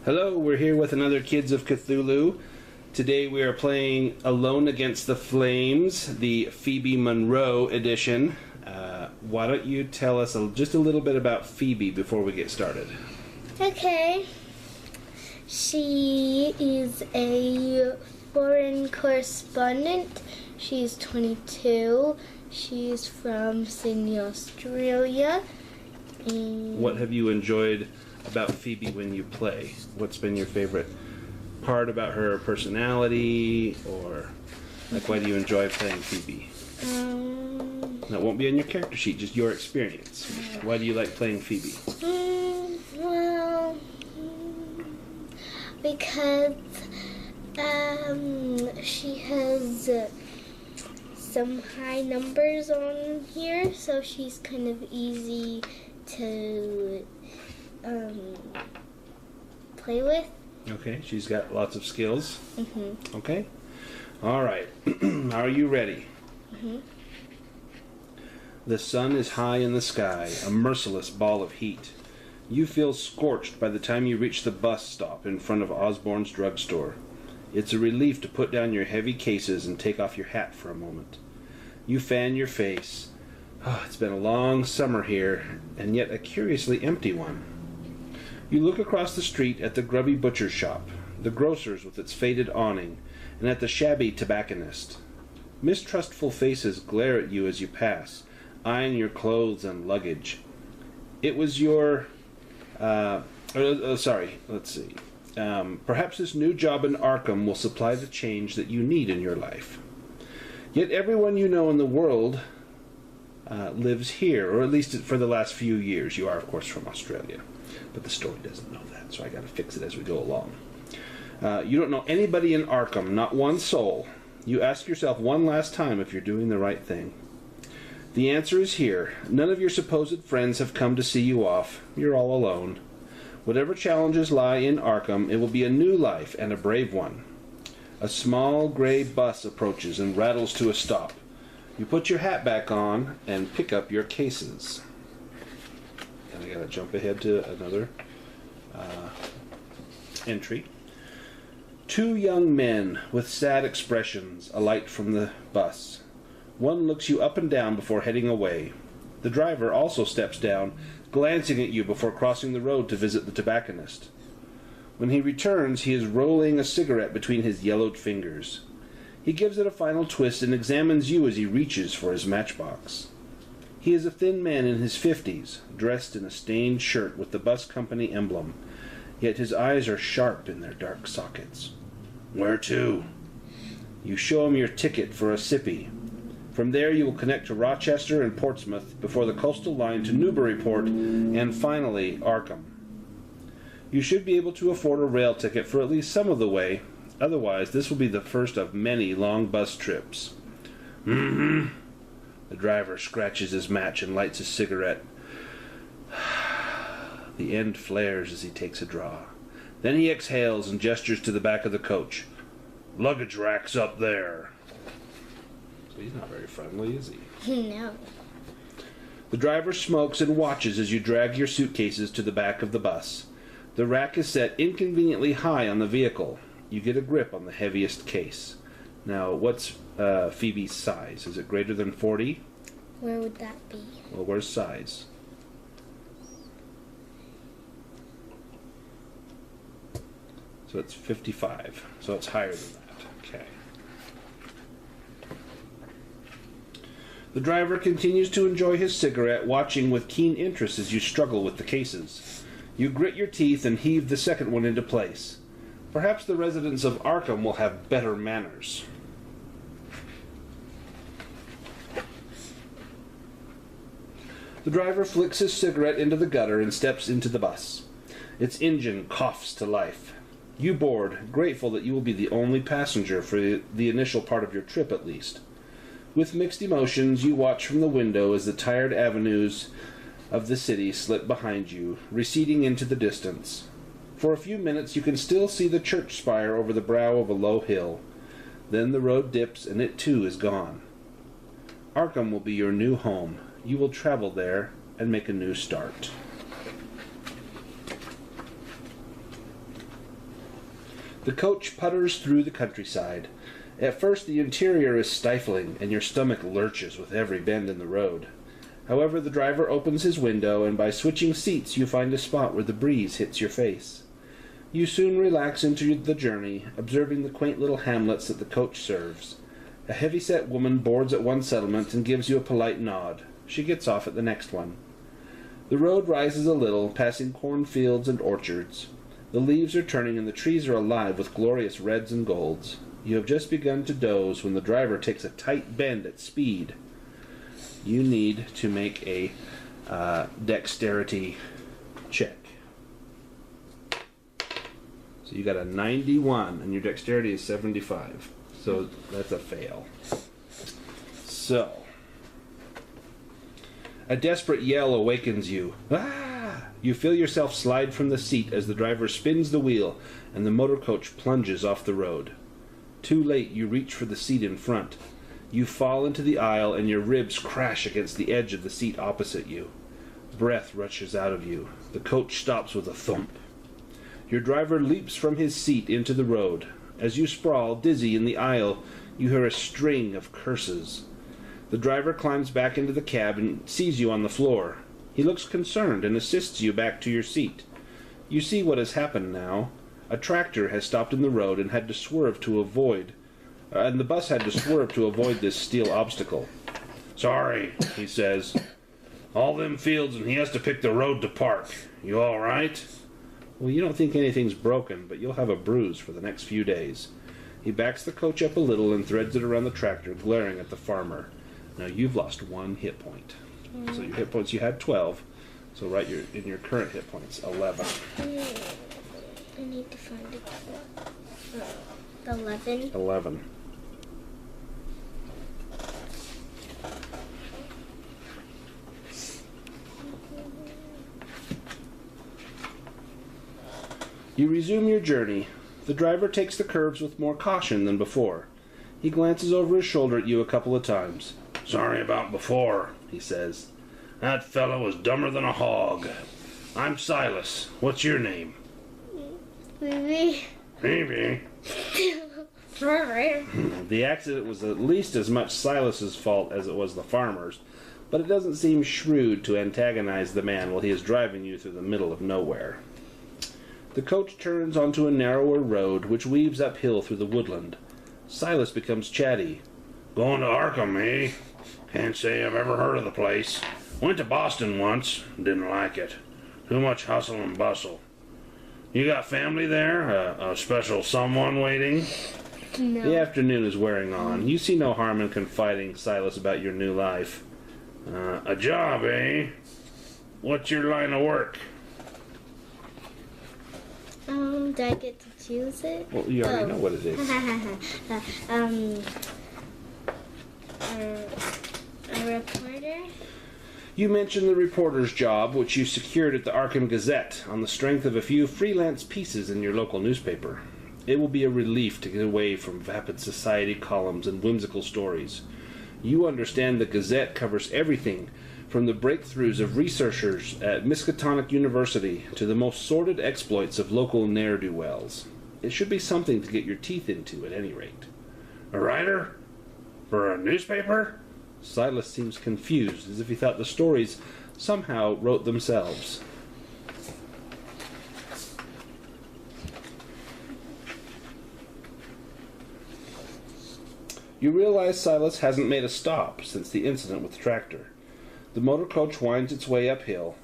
Hello, we're here with another Kids of Cthulhu. Today we are playing Alone Against the Flames, the Phoebe Monroe edition. Why don't you tell us just a little bit about Phoebe before we get started? Okay. She is a foreign correspondent. She's 22. She's from Sydney, Australia. And What have you enjoyed about Phoebe when you play? What's been your favorite part about her personality, or why do you enjoy playing Phoebe? That won't be on your character sheet, just your experience. Why do you like playing Phoebe? Because she has some high numbers on here, so she's kind of easy to play with. Okay, she's got lots of skills. Mm-hmm. Okay. All right. Are you ready? Mm-hmm. The sun is high in the sky, a merciless ball of heat. You feel scorched by the time you reach the bus stop in front of Osborne's drugstore. It's a relief to put down your heavy cases and take off your hat for a moment. You fan your face. Oh, it's been a long summer here, and yet a curiously empty one. You look across the street at the grubby butcher's shop, the grocer's with its faded awning, and at the shabby tobacconist. Mistrustful faces glare at you as you pass, eyeing your clothes and luggage. It was your... let's see. Perhaps this new job in Arkham will supply the change that you need in your life. Yet everyone you know in the world lives here, or at least for the last few years. You are, of course, from Australia. But the story doesn't know that, so I got to fix it as we go along. You don't know anybody in Arkham, not one soul. You ask yourself one last time if you're doing the right thing. The answer is here. None of your supposed friends have come to see you off. You're all alone. Whatever challenges lie in Arkham, it will be a new life and a brave one. A small gray bus approaches and rattles to a stop. You put your hat back on and pick up your cases. And I gotta jump ahead to another entry. Two young men with sad expressions alight from the bus. One looks you up and down before heading away. The driver also steps down, glancing at you before crossing the road to visit the tobacconist. When he returns, he is rolling a cigarette between his yellowed fingers. He gives it a final twist and examines you as he reaches for his matchbox. He is a thin man in his 50s, dressed in a stained shirt with the bus company emblem, yet his eyes are sharp in their dark sockets. Where to? You show him your ticket for a sippy. From there you will connect to Rochester and Portsmouth before the coastal line to Newburyport and finally Arkham. You should be able to afford a rail ticket for at least some of the way. Otherwise, this will be the first of many long bus trips. The driver scratches his match and lights a cigarette. The end flares as he takes a draw. Then he exhales and gestures to the back of the coach. Luggage rack's up there. So he's not very friendly, is he? No. The driver smokes and watches as you drag your suitcases to the back of the bus. The rack is set inconveniently high on the vehicle. You get a grip on the heaviest case. Now, what's Phoebe's size? Is it greater than 40? Where would that be? Well, where's size? So it's 55. So it's higher than that. Okay. The driver continues to enjoy his cigarette, watching with keen interest as you struggle with the cases. You grit your teeth and heave the second one into place. Perhaps the residents of Arkham will have better manners. The driver flicks his cigarette into the gutter and steps into the bus. Its engine coughs to life. You board, grateful that you will be the only passenger for the initial part of your trip at least. With mixed emotions, you watch from the window as the tired avenues of the city slip behind you, receding into the distance. For a few minutes you can still see the church spire over the brow of a low hill. Then the road dips, and it too is gone. Arkham will be your new home. You will travel there and make a new start. The coach putters through the countryside. At first the interior is stifling, and your stomach lurches with every bend in the road. However, the driver opens his window, and by switching seats you find a spot where the breeze hits your face. You soon relax into the journey, observing the quaint little hamlets that the coach serves. A heavy-set woman boards at one settlement and gives you a polite nod. She gets off at the next one. The road rises a little, passing cornfields and orchards. The leaves are turning and the trees are alive with glorious reds and golds. You have just begun to doze when the driver takes a tight bend at speed. You need to make a dexterity check. So you got a 91 and your dexterity is 75. So that's a fail. So, a desperate yell awakens you. Ah! You feel yourself slide from the seat as the driver spins the wheel and the motor coach plunges off the road. Too late, you reach for the seat in front. You fall into the aisle and your ribs crash against the edge of the seat opposite you. Breath rushes out of you. The coach stops with a thump. Your driver leaps from his seat into the road. As you sprawl, dizzy, in the aisle, you hear a string of curses. The driver climbs back into the cab and sees you on the floor. He looks concerned and assists you back to your seat. You see what has happened now. A tractor has stopped in the road and had to swerve to avoid, and the bus had to swerve to avoid this steel obstacle. "Sorry," he says. "All them fields and he has to pick the road to park. You all right?" "Well, you don't think anything's broken, but you'll have a bruise for the next few days." He backs the coach up a little and threads it around the tractor, glaring at the farmer. Now, you've lost 1 hit point. So your hit points, you had 12. So write in your current hit points, 11. I need to find it. 11. 11. You resume your journey. The driver takes the curves with more caution than before. He glances over his shoulder at you a couple of times. "Sorry about before," he says. "That fellow was dumber than a hog. I'm Silas. What's your name?" Phoebe. Phoebe. The accident was at least as much Silas's fault as it was the farmer's, but it doesn't seem shrewd to antagonize the man while he is driving you through the middle of nowhere. The coach turns onto a narrower road which weaves uphill through the woodland. Silas becomes chatty. "Going to Arkham, eh? Can't say I've ever heard of the place. Went to Boston once. Didn't like it. Too much hustle and bustle. You got family there? A special someone waiting?" No. The afternoon is wearing on. You see no harm in confiding Silas about your new life. "A job, eh? What's your line of work?" Do I get to choose it? Well, you already know what it is. A reporter? You mention the reporter's job, which you secured at the Arkham Gazette on the strength of a few freelance pieces in your local newspaper. It will be a relief to get away from vapid society columns and whimsical stories. You understand the Gazette covers everything from the breakthroughs of researchers at Miskatonic University to the most sordid exploits of local ne'er-do-wells. It should be something to get your teeth into, at any rate. "A writer? For a newspaper?" Silas seems confused, as if he thought the stories somehow wrote themselves. You realize Silas hasn't made a stop since the incident with the tractor. The motor coach winds its way uphill.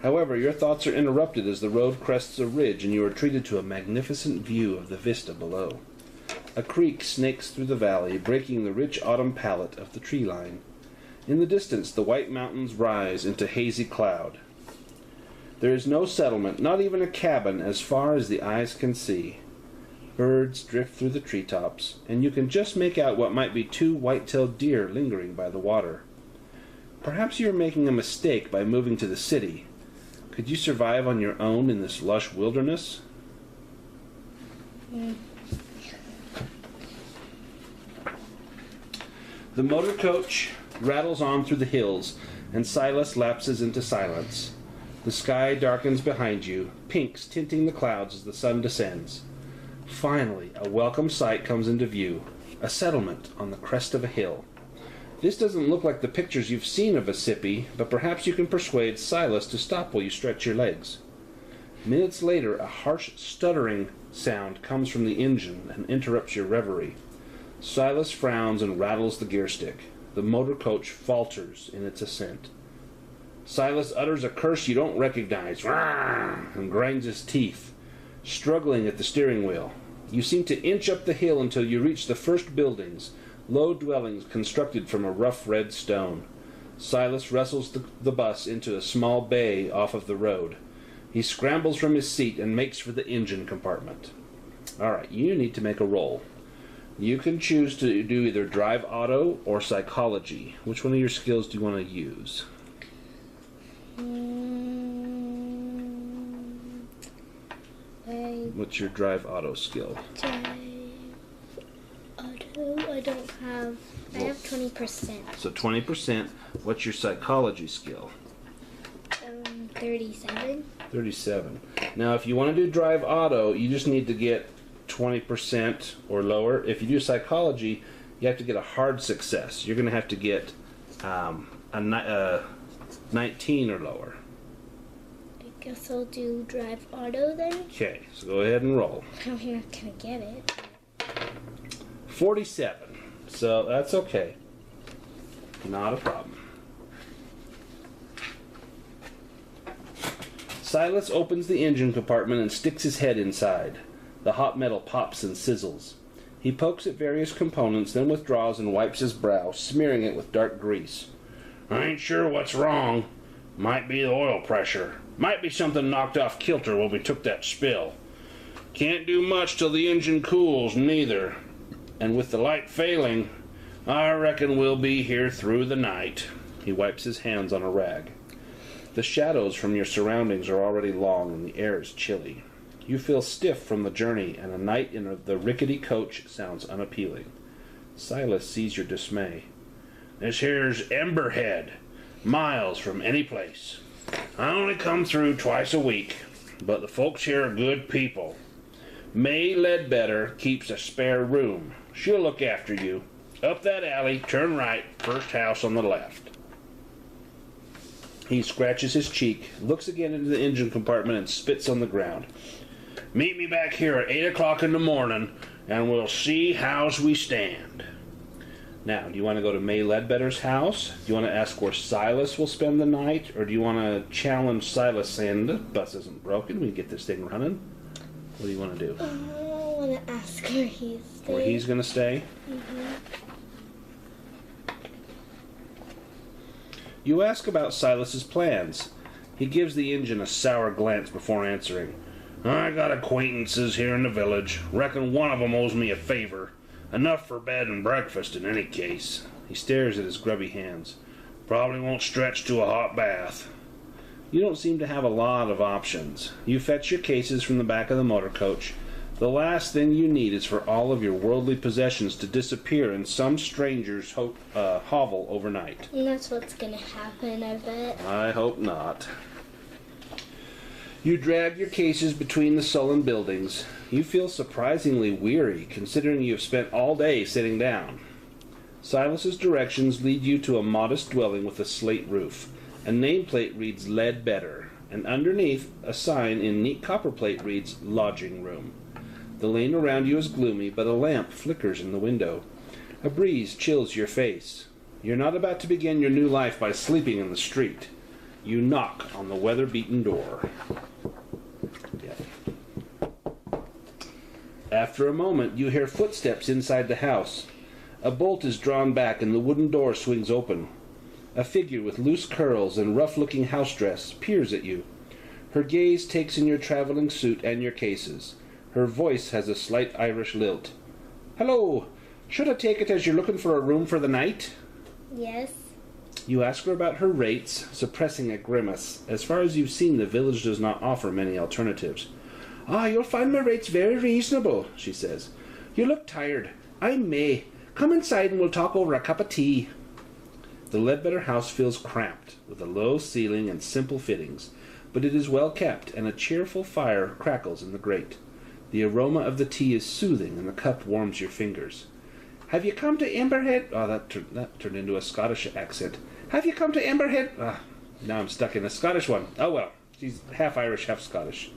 However, your thoughts are interrupted as the road crests a ridge and you are treated to a magnificent view of the vista below. A creek snakes through the valley, breaking the rich autumn palette of the tree line. In the distance, the white mountains rise into hazy cloud. There is no settlement, not even a cabin, as far as the eyes can see. Birds drift through the treetops, and you can just make out what might be 2 white-tailed deer lingering by the water. Perhaps you are making a mistake by moving to the city. Could you survive on your own in this lush wilderness? The motor coach rattles on through the hills, and Silas lapses into silence. The sky darkens behind you, pinks tinting the clouds as the sun descends. Finally, a welcome sight comes into view, a settlement on the crest of a hill. This doesn't look like the pictures you've seen of a sippy, but perhaps you can persuade Silas to stop while you stretch your legs. Minutes later, a harsh stuttering sound comes from the engine and interrupts your reverie. Silas frowns and rattles the gear stick. The motor coach falters in its ascent. Silas utters a curse you don't recognize, and grinds his teeth, struggling at the steering wheel. You seem to inch up the hill until you reach the first buildings, low dwellings constructed from a rough red stone. Silas wrestles the bus into a small bay off of the road. He scrambles from his seat and makes for the engine compartment. Alright, you need to make a roll. You can choose to do either drive auto or psychology. Which one of your skills do you want to use? What's your drive auto skill? Drive auto, I don't have. I have 20%. So 20%. What's your psychology skill? 37. 37. Now, if you want to do drive auto, you just need to get 20% or lower. If you do psychology, you have to get a hard success. You're going to have to get a 19 or lower. I guess I'll do drive auto then. Okay, so go ahead and roll. I'm not going to get it. 47. So that's okay. Not a problem. Silas opens the engine compartment and sticks his head inside. The hot metal pops and sizzles. He pokes at various components, then withdraws and wipes his brow, smearing it with dark grease. I ain't sure what's wrong. Might be the oil pressure. Might be something knocked off kilter when we took that spill. Can't do much till the engine cools, neither. And with the light failing, I reckon we'll be here through the night. He wipes his hands on a rag. The shadows from your surroundings are already long and the air is chilly. You feel stiff from the journey, and a night in the rickety coach sounds unappealing. Silas sees your dismay. This here's Emberhead, miles from any place. I only come through twice a week, but the folks here are good people. May Ledbetter keeps a spare room. She'll look after you. Up that alley, turn right, first house on the left. He scratches his cheek, looks again into the engine compartment, and spits on the ground. Meet me back here at 8 o'clock in the morning, and we'll see how's we stand. Now, do you want to go to May Ledbetter's house? Do you want to ask where Silas will spend the night? Or do you want to challenge Silas saying, the bus isn't broken, we can get this thing running? What do you want to do? I want to ask where he's staying. Where he's going to stay? Mm-hmm. You ask about Silas's plans. He gives the engine a sour glance before answering. I got acquaintances here in the village. Reckon one of 'em owes me a favor. Enough for bed and breakfast in any case. He stares at his grubby hands. Probably won't stretch to a hot bath. You don't seem to have a lot of options. You fetch your cases from the back of the motor coach. The last thing you need is for all of your worldly possessions to disappear in some stranger's hovel overnight. And that's what's going to happen, I bet. I hope not. You drag your cases between the sullen buildings. You feel surprisingly weary, considering you have spent all day sitting down. Silas's directions lead you to a modest dwelling with a slate roof. A nameplate reads Ledbetter, and underneath, a sign in neat copperplate reads Lodging Room. The lane around you is gloomy, but a lamp flickers in the window. A breeze chills your face. You're not about to begin your new life by sleeping in the street. You knock on the weather-beaten door. After a moment, you hear footsteps inside the house. A bolt is drawn back and the wooden door swings open. A figure with loose curls and rough-looking house dress peers at you. Her gaze takes in your traveling suit and your cases. Her voice has a slight Irish lilt. Hello! Should I take it as you're looking for a room for the night? Yes. You ask her about her rates, suppressing a grimace. As far as you've seen, the village does not offer many alternatives. "Ah, you'll find my rates very reasonable," she says. "You look tired. I'm May. Come inside and we'll talk over a cup of tea." The Ledbetter house feels cramped, with a low ceiling and simple fittings, but it is well kept, and a cheerful fire crackles in the grate. The aroma of the tea is soothing, and the cup warms your fingers. "Have you come to Emberhead?" Oh, that turned into a Scottish accent. "Have you come to Emberhead?" Ah, now I'm stuck in a Scottish one. Oh well, she's half Irish, half Scottish.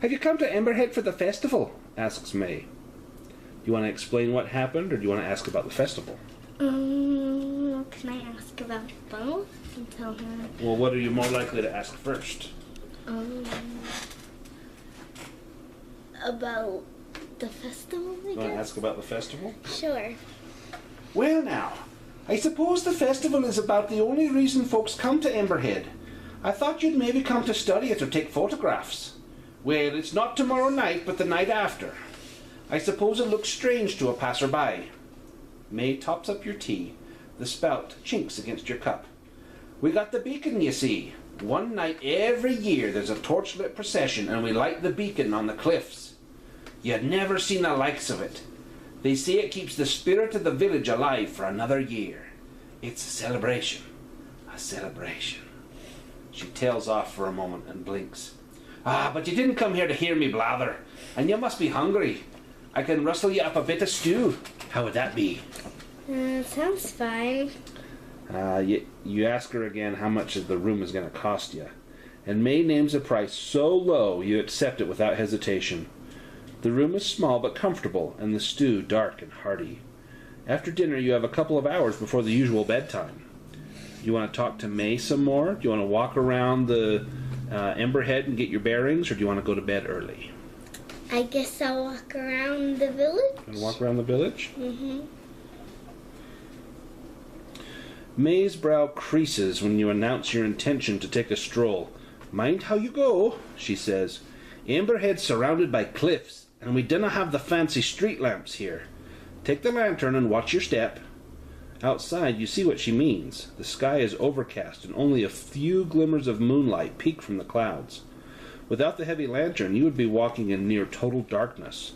"Have you come to Emberhead for the festival?" asks May. Do you want to explain what happened, or do you want to ask about the festival? Can I ask about both and tell her? Well, what are you more likely to ask first? About the festival, I guess? You want to ask about the festival? Sure. Well now, I suppose the festival is about the only reason folks come to Emberhead. I thought you'd maybe come to study it or take photographs. Well, it's not tomorrow night, but the night after. I suppose it looks strange to a passerby. May tops up your tea. The spout chinks against your cup. We got the beacon, you see. One night every year there's a torchlit procession, and we light the beacon on the cliffs. You'd never seen the likes of it. They say it keeps the spirit of the village alive for another year. It's a celebration. A celebration. She tails off for a moment and blinks. "Ah, but you didn't come here to hear me blather, and you must be hungry. I can rustle you up a bit of stew. How would that be?" Sounds fine. You ask her again how much the room is going to cost you, and May names a price so low you accept it without hesitation. The room is small but comfortable, and the stew dark and hearty. After dinner you have a couple of hours before the usual bedtime. Do you want to talk to May some more? Do you want to walk around the Emberhead and get your bearings, or do you want to go to bed early? I guess I'll walk around the village. And walk around the village? Mm-hmm. May's brow creases when you announce your intention to take a stroll. "Mind how you go," she says. "Emberhead's surrounded by cliffs, and we dinna have the fancy street lamps here. Take the lantern and watch your step." Outside you see what she means. The sky is overcast, and only a few glimmers of moonlight peek from the clouds. Without the heavy lantern you would be walking in near total darkness.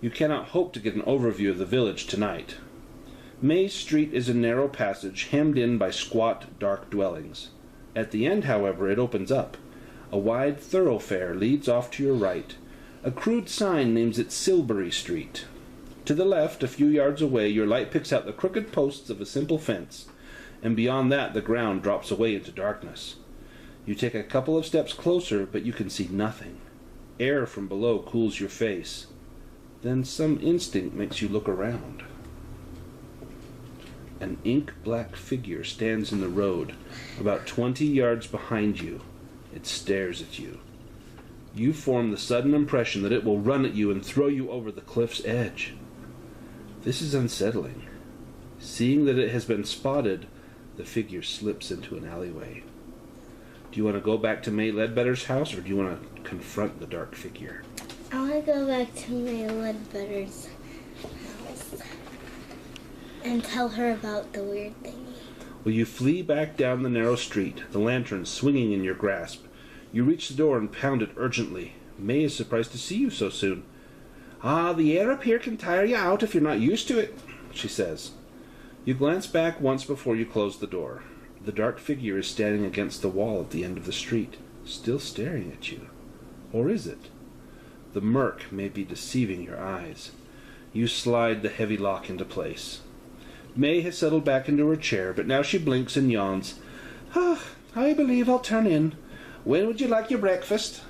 You cannot hope to get an overview of the village tonight. May Street is a narrow passage hemmed in by squat, dark dwellings. At the end, however, it opens up. A wide thoroughfare leads off to your right. A crude sign names it Silbury Street. To the left, a few yards away, your light picks out the crooked posts of a simple fence, and beyond that the ground drops away into darkness. You take a couple of steps closer, but you can see nothing. Air from below cools your face. Then some instinct makes you look around. An ink-black figure stands in the road, about 20 yards behind you. It stares at you. You form the sudden impression that it will run at you and throw you over the cliff's edge. This is unsettling. Seeing that it has been spotted, the figure slips into an alleyway. Do you want to go back to May Ledbetter's house, or do you want to confront the dark figure? I want to go back to May Ledbetter's house and tell her about the weird thing. Well, you flee back down the narrow street, the lantern swinging in your grasp. You reach the door and pound it urgently. May is surprised to see you so soon. "Ah, the air up here can tire you out if you're not used to it," she says. You glance back once before you close the door. The dark figure is standing against the wall at the end of the street, still staring at you. Or is it? The murk may be deceiving your eyes. You slide the heavy lock into place. May has settled back into her chair, but now she blinks and yawns. "Ah, I believe I'll turn in. When would you like your breakfast?"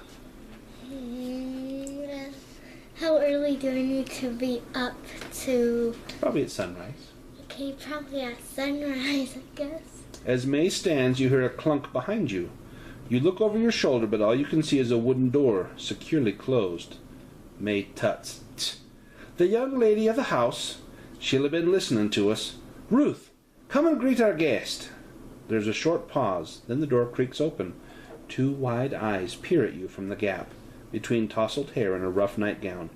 How early do I need to be up to? Probably at sunrise. Okay, probably at sunrise, I guess. As May stands, you hear a clunk behind you. You look over your shoulder, but all you can see is a wooden door, securely closed. May tuts. "Tch. The young lady of the house. She'll have been listening to us. Ruth, come and greet our guest." There's a short pause, then the door creaks open. Two wide eyes peer at you from the gap, between tousled hair and a rough nightgown.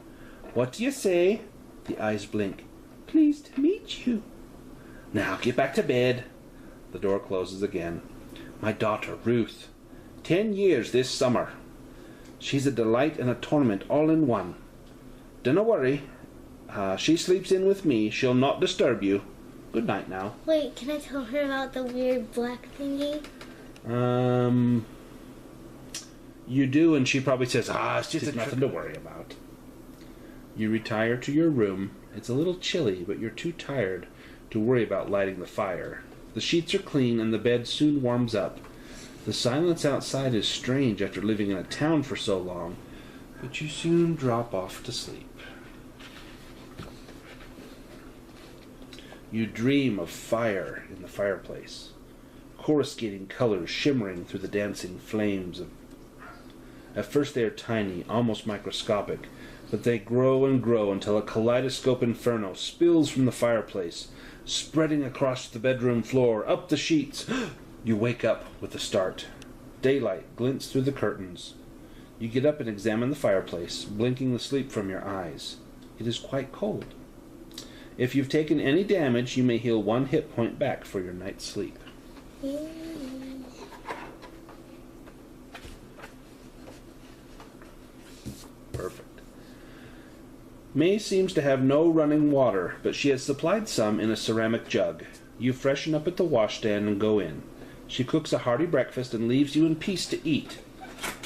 "What do you say?" The eyes blink. "Pleased to meet you." "Now get back to bed." The door closes again. "My daughter, Ruth. 10 years this summer." She's a delight and a torment all in one. Dinna worry. She sleeps in with me. She'll not disturb you. Good night now. Wait, can I tell her about the weird black thingy? You do, and she probably says, it's just nothing to worry about. You retire to your room. It's a little chilly, but you're too tired to worry about lighting the fire. The sheets are clean, and the bed soon warms up. The silence outside is strange after living in a town for so long, but you soon drop off to sleep. You dream of fire in the fireplace, coruscating colors shimmering through the dancing flames. At first they are tiny, almost microscopic, but they grow and grow until a kaleidoscope inferno spills from the fireplace, spreading across the bedroom floor, up the sheets. You wake up with a start. Daylight glints through the curtains. You get up and examine the fireplace, blinking the sleep from your eyes. It is quite cold. If you've taken any damage, you may heal 1 hit point back for your night's sleep. Perfect. May seems to have no running water, but she has supplied some in a ceramic jug. You freshen up at the washstand and go in. She cooks a hearty breakfast and leaves you in peace to eat.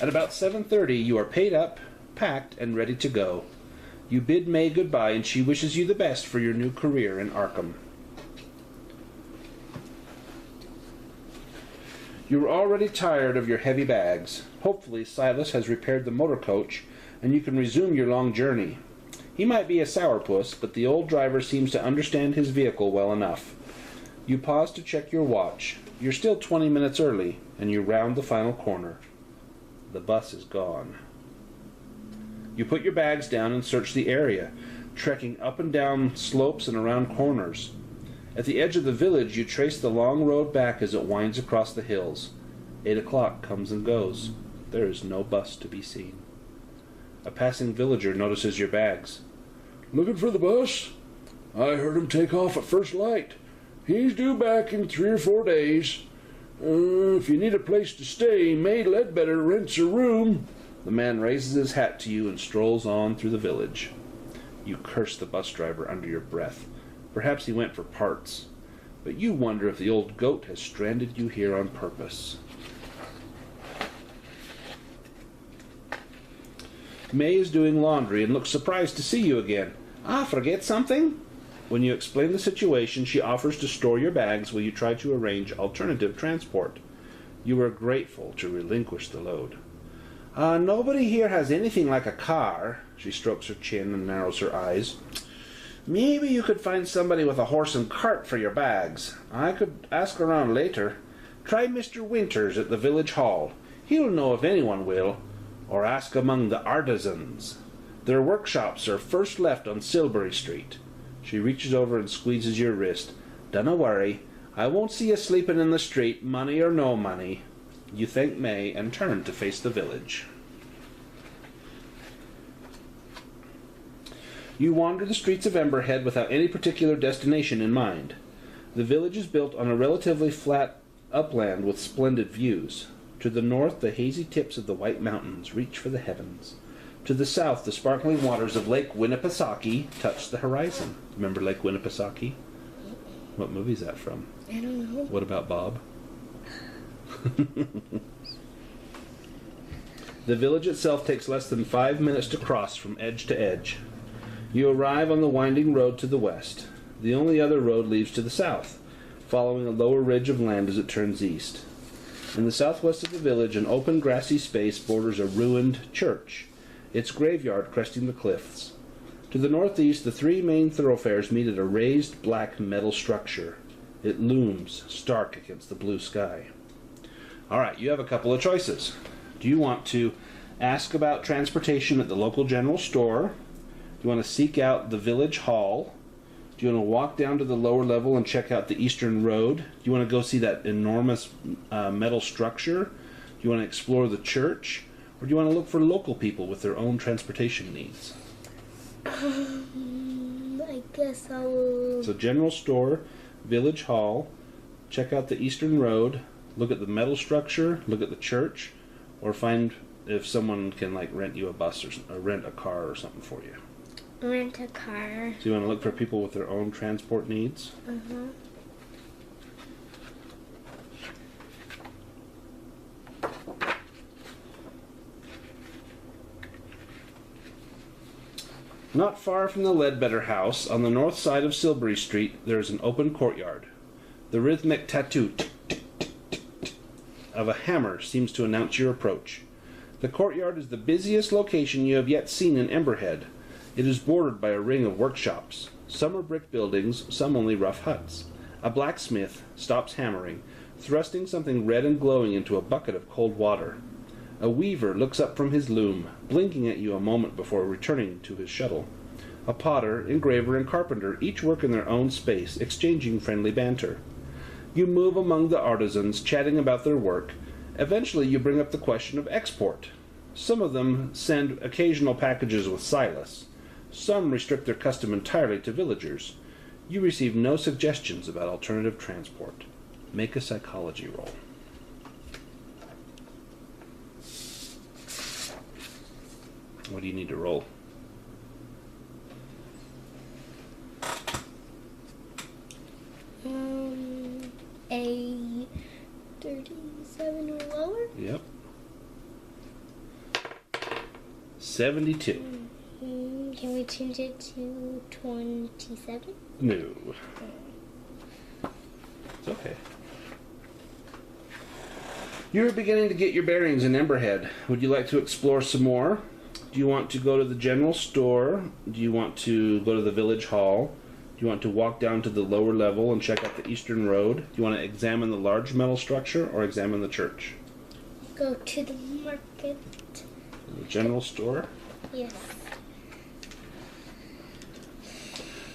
At about 7:30, you are paid up, packed, and ready to go. You bid May goodbye, and she wishes you the best for your new career in Arkham. You are already tired of your heavy bags. Hopefully, Silas has repaired the motor coach, and you can resume your long journey. He might be a sourpuss, but the old driver seems to understand his vehicle well enough. You pause to check your watch. You're still 20 minutes early, and you round the final corner. The bus is gone. You put your bags down and search the area, trekking up and down slopes and around corners. At the edge of the village, you trace the long road back as it winds across the hills. 8 o'clock comes and goes. There is no bus to be seen. A passing villager notices your bags. Looking for the bus? I heard him take off at first light. He's due back in 3 or 4 days. If you need a place to stay, May Ledbetter rents a room. The man raises his hat to you and strolls on through the village. You curse the bus driver under your breath. Perhaps he went for parts. But you wonder if the old goat has stranded you here on purpose. May is doing laundry and looks surprised to see you again. Forget something? When you explain the situation, she offers to store your bags while you try to arrange alternative transport. You are grateful to relinquish the load. Nobody here has anything like a car. She strokes her chin and narrows her eyes. Maybe you could find somebody with a horse and cart for your bags. I could ask around later. Try Mr. Winters at the village hall. He'll know if anyone will. Or ask among the artisans. Their workshops are first left on Silbury Street. She reaches over and squeezes your wrist. Dunna worry. I won't see you sleeping in the street, money or no money. You thank May and turn to face the village. You wander the streets of Emberhead without any particular destination in mind. The village is built on a relatively flat upland with splendid views. To the north, the hazy tips of the White Mountains reach for the heavens. To the south, the sparkling waters of Lake Winnipesaukee touch the horizon. Remember Lake Winnipesaukee? What movie is that from? I don't know. What About Bob? The village itself takes less than 5 minutes to cross from edge to edge. You arrive on the winding road to the west. The only other road leads to the south, following a lower ridge of land as it turns east. In the southwest of the village, an open grassy space borders a ruined church, its graveyard cresting the cliffs. To the northeast, the 3 main thoroughfares meet at a raised black metal structure. It looms stark against the blue sky. All right, you have a couple of choices. Do you want to ask about transportation at the local general store? Do you want to seek out the village hall? Do you want to walk down to the lower level and check out the eastern road? Do you want to go see that enormous metal structure? Do you want to explore the church? Or do you want to look for local people with their own transportation needs? I guess I'll... So general store, village hall, check out the eastern road, look at the metal structure, look at the church, or find if someone can like rent you a bus or rent a car or something for you. Rent a car. So you want to look for people with their own transport needs? Uh-huh. Not far from the Ledbetter house, on the north side of Silbury Street, there is an open courtyard. The rhythmic tattoo of a hammer seems to announce your approach. The courtyard is the busiest location you have yet seen in Emberhead. It is bordered by a ring of workshops. Some are brick buildings, some only rough huts. A blacksmith stops hammering, thrusting something red and glowing into a bucket of cold water. A weaver looks up from his loom, blinking at you a moment before returning to his shuttle. A potter, engraver, and carpenter each work in their own space, exchanging friendly banter. You move among the artisans, chatting about their work. Eventually you bring up the question of export. Some of them send occasional packages with Silas. Some restrict their custom entirely to villagers. You receive no suggestions about alternative transport. Make a psychology roll. What do you need to roll? A 37 or lower? Yep. 72. Can we change it to 27? No. It's okay. You're beginning to get your bearings in Emberhead. Would you like to explore some more? Do you want to go to the general store? Do you want to go to the village hall? Do you want to walk down to the lower level and check out the eastern road? Do you want to examine the large metal structure or examine the church? Go to the market. The general store? Yes.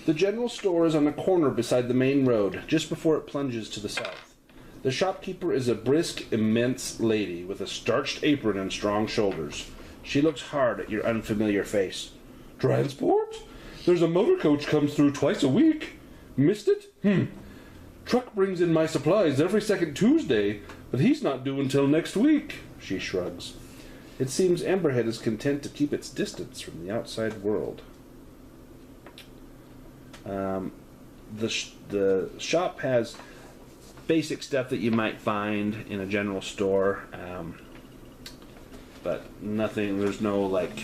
The general store is on a corner beside the main road, just before it plunges to the south. The shopkeeper is a brisk, immense lady with a starched apron and strong shoulders. She looks hard at your unfamiliar face. Transport? There's a motor coach comes through twice a week. Missed it? Truck brings in my supplies every second Tuesday, but he's not due until next week. She shrugs. It seems Emberhead is content to keep its distance from the outside world. The shop has basic stuff that you might find in a general store, but nothing. There's no like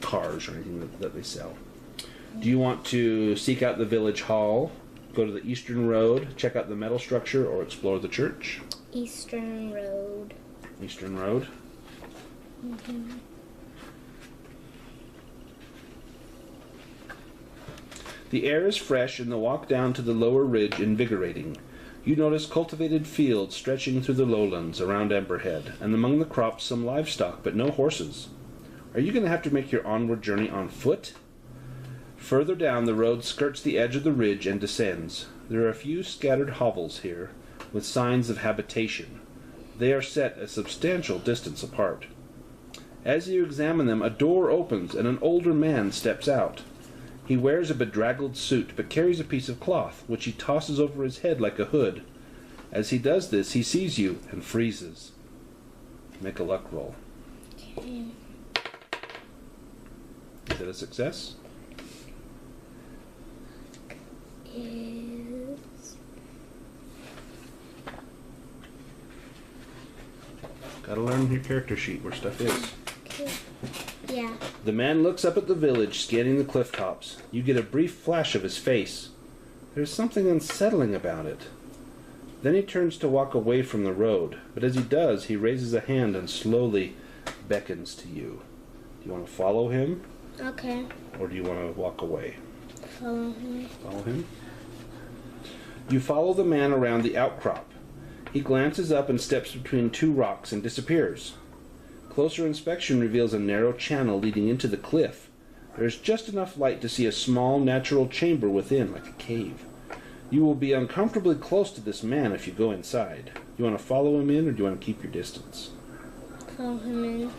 cars or anything that they sell. Do you want to seek out the village hall, go to the eastern road, check out the metal structure, or explore the church? Eastern Road. Eastern Road? Mm-hmm. The air is fresh and the walk down to the lower ridge invigorating. You notice cultivated fields stretching through the lowlands around Emberhead, and among the crops some livestock, but no horses. Are you going to have to make your onward journey on foot? Further down, the road skirts the edge of the ridge and descends. There are a few scattered hovels here, with signs of habitation. They are set a substantial distance apart. As you examine them, a door opens and an older man steps out. He wears a bedraggled suit, but carries a piece of cloth, which he tosses over his head like a hood. As he does this, he sees you and freezes. Make a luck roll. Okay. Is it a success? Is... Gotta learn your character sheet where stuff is. Okay. Yeah. The man looks up at the village, scanning the cliff tops. You get a brief flash of his face. There's something unsettling about it. Then he turns to walk away from the road, but as he does, he raises a hand and slowly beckons to you. Do you want to follow him? Okay. Or do you want to walk away? Follow him. Follow him? You follow the man around the outcrop. He glances up and steps between two rocks and disappears. Closer inspection reveals a narrow channel leading into the cliff. There is just enough light to see a small natural chamber within, like a cave. You will be uncomfortably close to this man if you go inside. You want to follow him in, or do you want to keep your distance? Follow him in.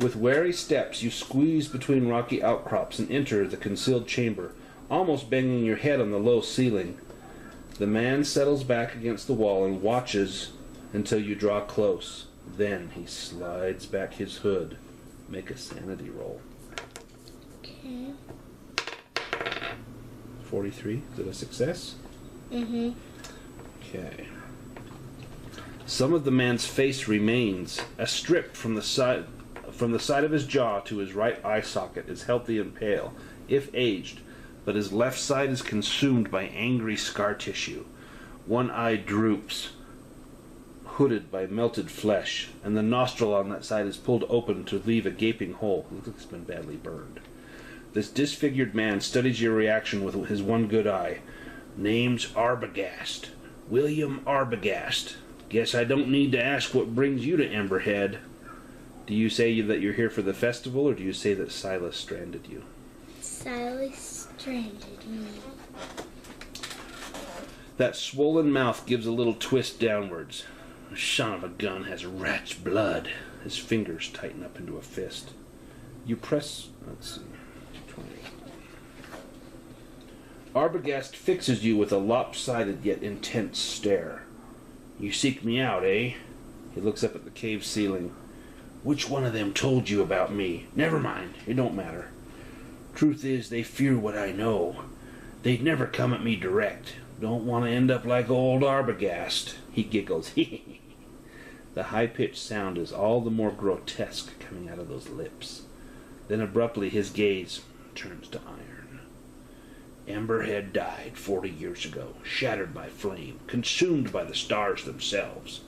With wary steps, you squeeze between rocky outcrops and enter the concealed chamber, almost banging your head on the low ceiling. The man settles back against the wall and watches until you draw close. Then he slides back his hood. Make a sanity roll. Okay. 43. Is it a success? Mm-hmm. Okay. Some of the man's face remains. A strip from the side of his jaw to his right eye socket is healthy and pale, if aged, but his left side is consumed by angry scar tissue. One eye droops, hooded by melted flesh, and the nostril on that side is pulled open to leave a gaping hole. It looks like it's been badly burned. This disfigured man studies your reaction with his one good eye. Name's Arbogast. William Arbogast. Guess I don't need to ask what brings you to Emberhead. Do you say that you're here for the festival, or do you say that Silas stranded you? Silas stranded me. That swollen mouth gives a little twist downwards. The son of a gun has rat's blood. His fingers tighten up into a fist. You press... Let's see. 20. Arbogast fixes you with a lopsided yet intense stare. You seek me out, eh? He looks up at the cave ceiling. Which one of them told you about me? Never mind, it don't matter. Truth is, they fear what I know. They'd never come at me direct. Don't want to end up like old Arbogast. He giggles. The high-pitched sound is all the more grotesque coming out of those lips. Then abruptly his gaze turns to iron. Emberhead died 40 years ago, shattered by flame, consumed by the stars themselves.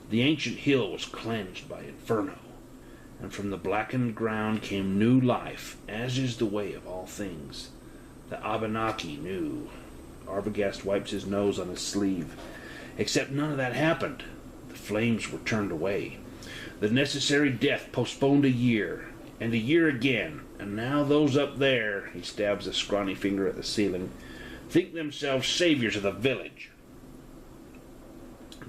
The ancient hill was cleansed by inferno, and from the blackened ground came new life, as is the way of all things. The Abenaki knew. Arbogast wipes his nose on his sleeve. Except none of that happened. The flames were turned away. The necessary death postponed a year, and a year again, and now those up there, he stabs a scrawny finger at the ceiling, think themselves saviors of the village.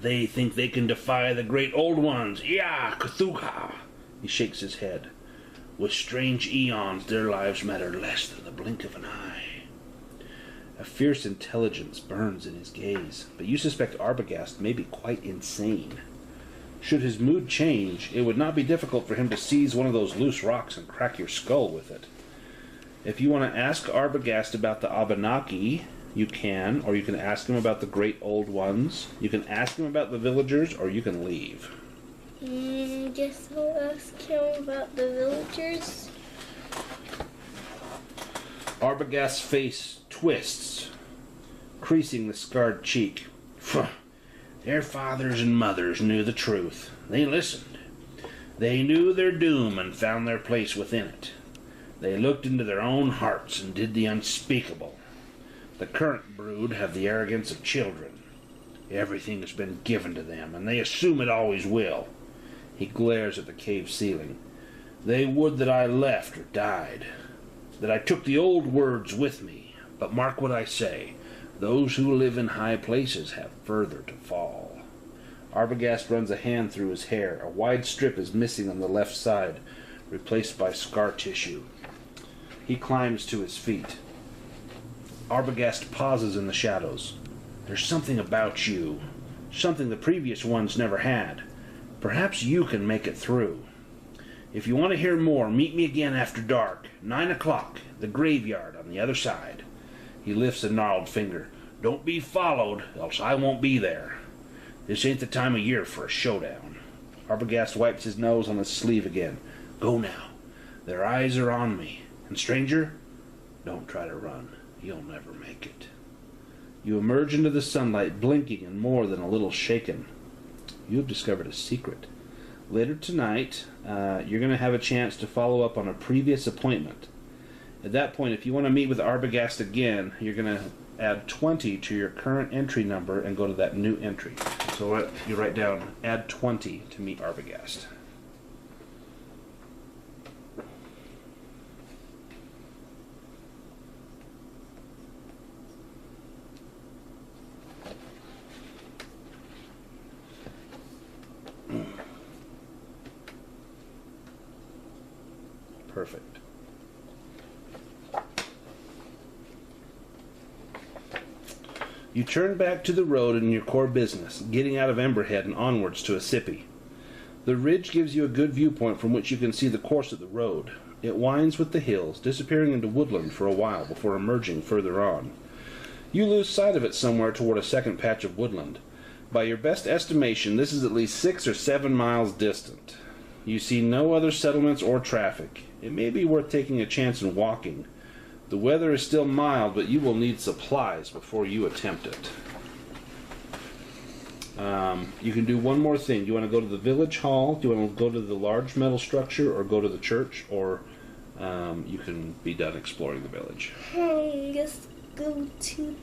They think they can defy the great old ones. Yeah, Cthulhu. He shakes his head. With strange eons, their lives matter less than the blink of an eye. A fierce intelligence burns in his gaze, but you suspect Arbogast may be quite insane. Should his mood change, it would not be difficult for him to seize one of those loose rocks and crack your skull with it. If you want to ask Arbogast about the Abenaki, you can, or you can ask him about the great old ones. You can ask him about the villagers, or you can leave. Guess I'll ask him about the villagers. Arbogast's face twists, creasing the scarred cheek. Their fathers and mothers knew the truth. They listened. They knew their doom and found their place within it. They looked into their own hearts and did the unspeakable. The current brood have the arrogance of children. Everything has been given to them, and they assume it always will. He glares at the cave ceiling. They would that I left or died, that I took the old words with me. But mark what I say. Those who live in high places have further to fall. Arbogast runs a hand through his hair. A wide strip is missing on the left side, replaced by scar tissue. He climbs to his feet. Arbogast pauses in the shadows. There's something about you, something the previous ones never had. Perhaps you can make it through. If you want to hear more, meet me again after dark, 9 o'clock, the graveyard on the other side. He lifts a gnarled finger. Don't be followed, else I won't be there. This ain't the time of year for a showdown. Arbogast wipes his nose on his sleeve again. Go now. Their eyes are on me. And stranger, don't try to run. You'll never make it. You emerge into the sunlight, blinking and more than a little shaken. You have discovered a secret. Later tonight, you're going to have a chance to follow up on a previous appointment. At that point, if you want to meet with Arbogast again, you're going to add 20 to your current entry number and go to that new entry. So you write down, add 20 to meet Arbogast. Perfect. You turn back to the road and your core business, getting out of Emberhead and onwards to Assippi. The ridge gives you a good viewpoint from which you can see the course of the road. It winds with the hills, disappearing into woodland for a while before emerging further on. You lose sight of it somewhere toward a second patch of woodland. By your best estimation, this is at least 6 or 7 miles distant. You see no other settlements or traffic. It may be worth taking a chance and walking. The weather is still mild, but you will need supplies before you attempt it. You can do one more thing. Do you want to go to the village hall? Do you want to go to the large metal structure, or go to the church? Or you can be done exploring the village. Just go to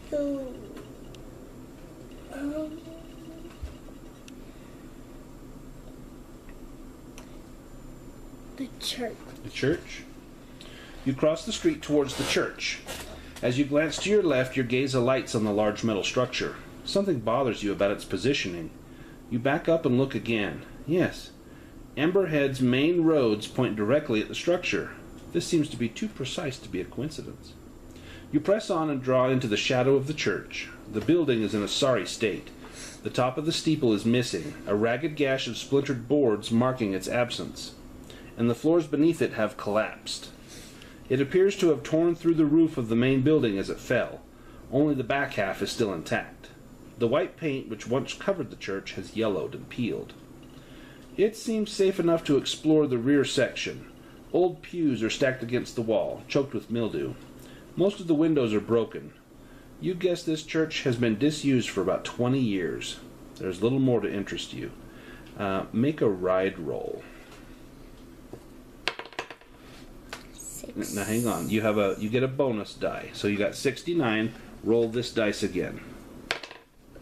the church. The church? You cross the street towards the church. As you glance to your left, your gaze alights on the large metal structure. Something bothers you about its positioning. You back up and look again. Yes, Emberhead's main roads point directly at the structure. This seems to be too precise to be a coincidence. You press on and draw into the shadow of the church. The building is in a sorry state. The top of the steeple is missing, a ragged gash of splintered boards marking its absence, and the floors beneath it have collapsed. It appears to have torn through the roof of the main building as it fell. Only the back half is still intact. The white paint which once covered the church has yellowed and peeled. It seems safe enough to explore the rear section. Old pews are stacked against the wall, choked with mildew. Most of the windows are broken. You guess this church has been disused for about 20 years. There's little more to interest you. Make a ride roll. 6. Now hang on. You get a bonus die. So you got 69. Roll this dice again.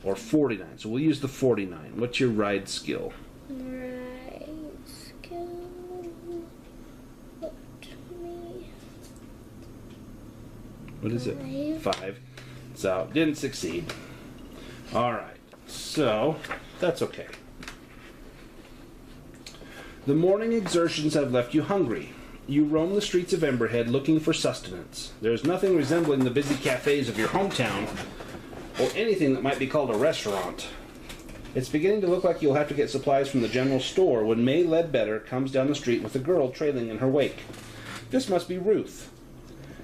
Or 49. So we'll use the 49. What's your ride skill? Ride skill. What is it? 5. So, didn't succeed. Alright. So, that's okay. The morning exertions have left you hungry. You roam the streets of Emberhead looking for sustenance. There's nothing resembling the busy cafes of your hometown, or anything that might be called a restaurant. It's beginning to look like you'll have to get supplies from the general store when May Ledbetter comes down the street with a girl trailing in her wake. This must be Ruth.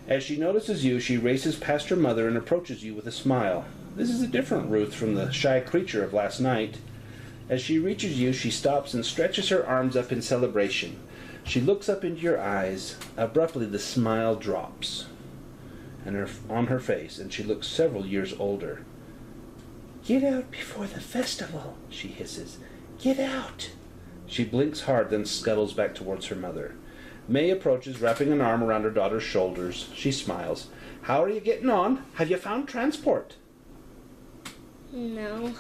As she notices you, she races past her mother and approaches you with a smile. This is a different Ruth from the shy creature of last night. As she reaches you, she stops and stretches her arms up in celebration. She looks up into your eyes. Abruptly, the smile drops on her face, and she looks several years older. "Get out before the festival," she hisses. "Get out." She blinks hard, then scuttles back towards her mother. May approaches, wrapping an arm around her daughter's shoulders. She smiles. "How are you getting on? Have you found transport?" No.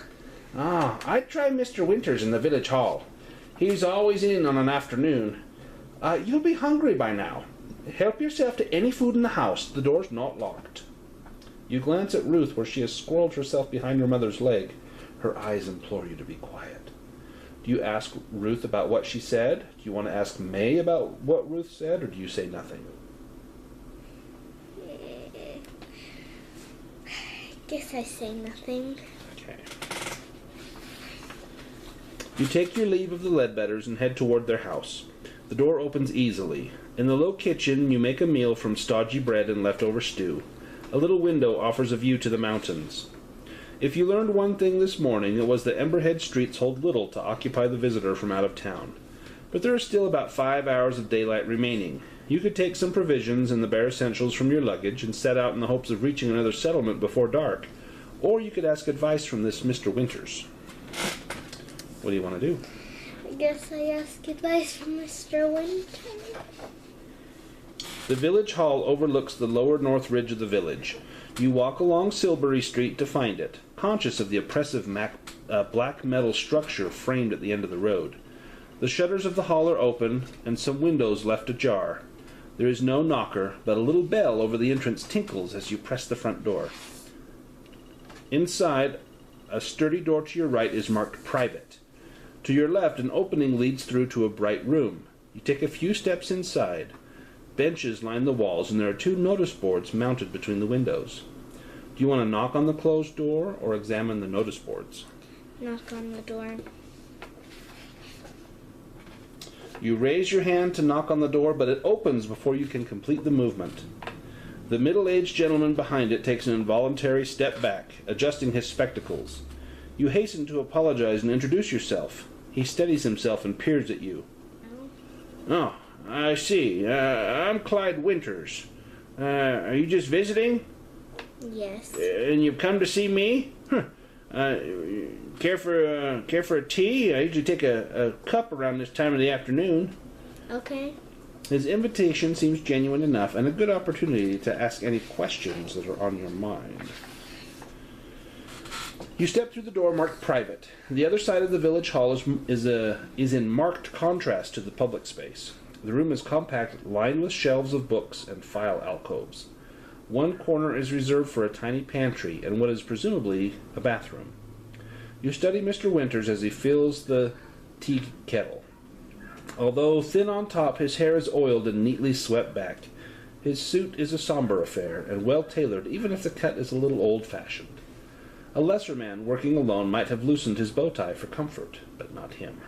I'd try Mr. Winters in the village hall. He's always in on an afternoon. You'll be hungry by now. Help yourself to any food in the house. The door's not locked. You glance at Ruth, where she has squirreled herself behind her mother's leg. Her eyes implore you to be quiet. Do you ask Ruth about what she said? Do you want to ask May about what Ruth said, or do you say nothing? Guess I say nothing. Okay. You take your leave of the Ledbetters and head toward their house. The door opens easily. In the low kitchen, you make a meal from stodgy bread and leftover stew. A little window offers a view to the mountains. If you learned one thing this morning, it was that Emberhead streets hold little to occupy the visitor from out of town. But there are still about 5 hours of daylight remaining. You could take some provisions and the bare essentials from your luggage and set out in the hopes of reaching another settlement before dark. Or you could ask advice from this Mr. Winters. What do you want to do? I guess I ask advice from Mr. Winters. The village hall overlooks the lower north ridge of the village. You walk along Silbury Street to find it, conscious of the oppressive black metal structure framed at the end of the road. The shutters of the hall are open, and some windows left ajar. There is no knocker, but a little bell over the entrance tinkles as you press the front door. Inside, a sturdy door to your right is marked Private. To your left, an opening leads through to a bright room. You take a few steps inside. Benches line the walls, and there are 2 notice boards mounted between the windows. Do Do you want to knock on the closed door or examine the notice boards? Knock on the door. You raise your hand to knock on the door, but it opens before you can complete the movement. The middle-aged gentleman behind it takes an involuntary step back, adjusting his spectacles. You hasten to apologize and introduce yourself. He steadies himself and peers at you. Oh, I see. I'm Clyde Winters. Are you just visiting? Yes. And you've come to see me? Huh. Care for a tea? I usually take a cup around this time of the afternoon. Okay. His invitation seems genuine enough and a good opportunity to ask any questions that are on your mind. You step through the door marked private. The other side of the village hall is in marked contrast to the public space. The room is compact, lined with shelves of books and file alcoves. One corner is reserved for a tiny pantry and what is presumably a bathroom. You study Mr. Winters as he fills the tea kettle. Although thin on top, his hair is oiled and neatly swept back. His suit is a somber affair and well tailored, even if the cut is a little old-fashioned. A lesser man working alone might have loosened his bow tie for comfort, but not him.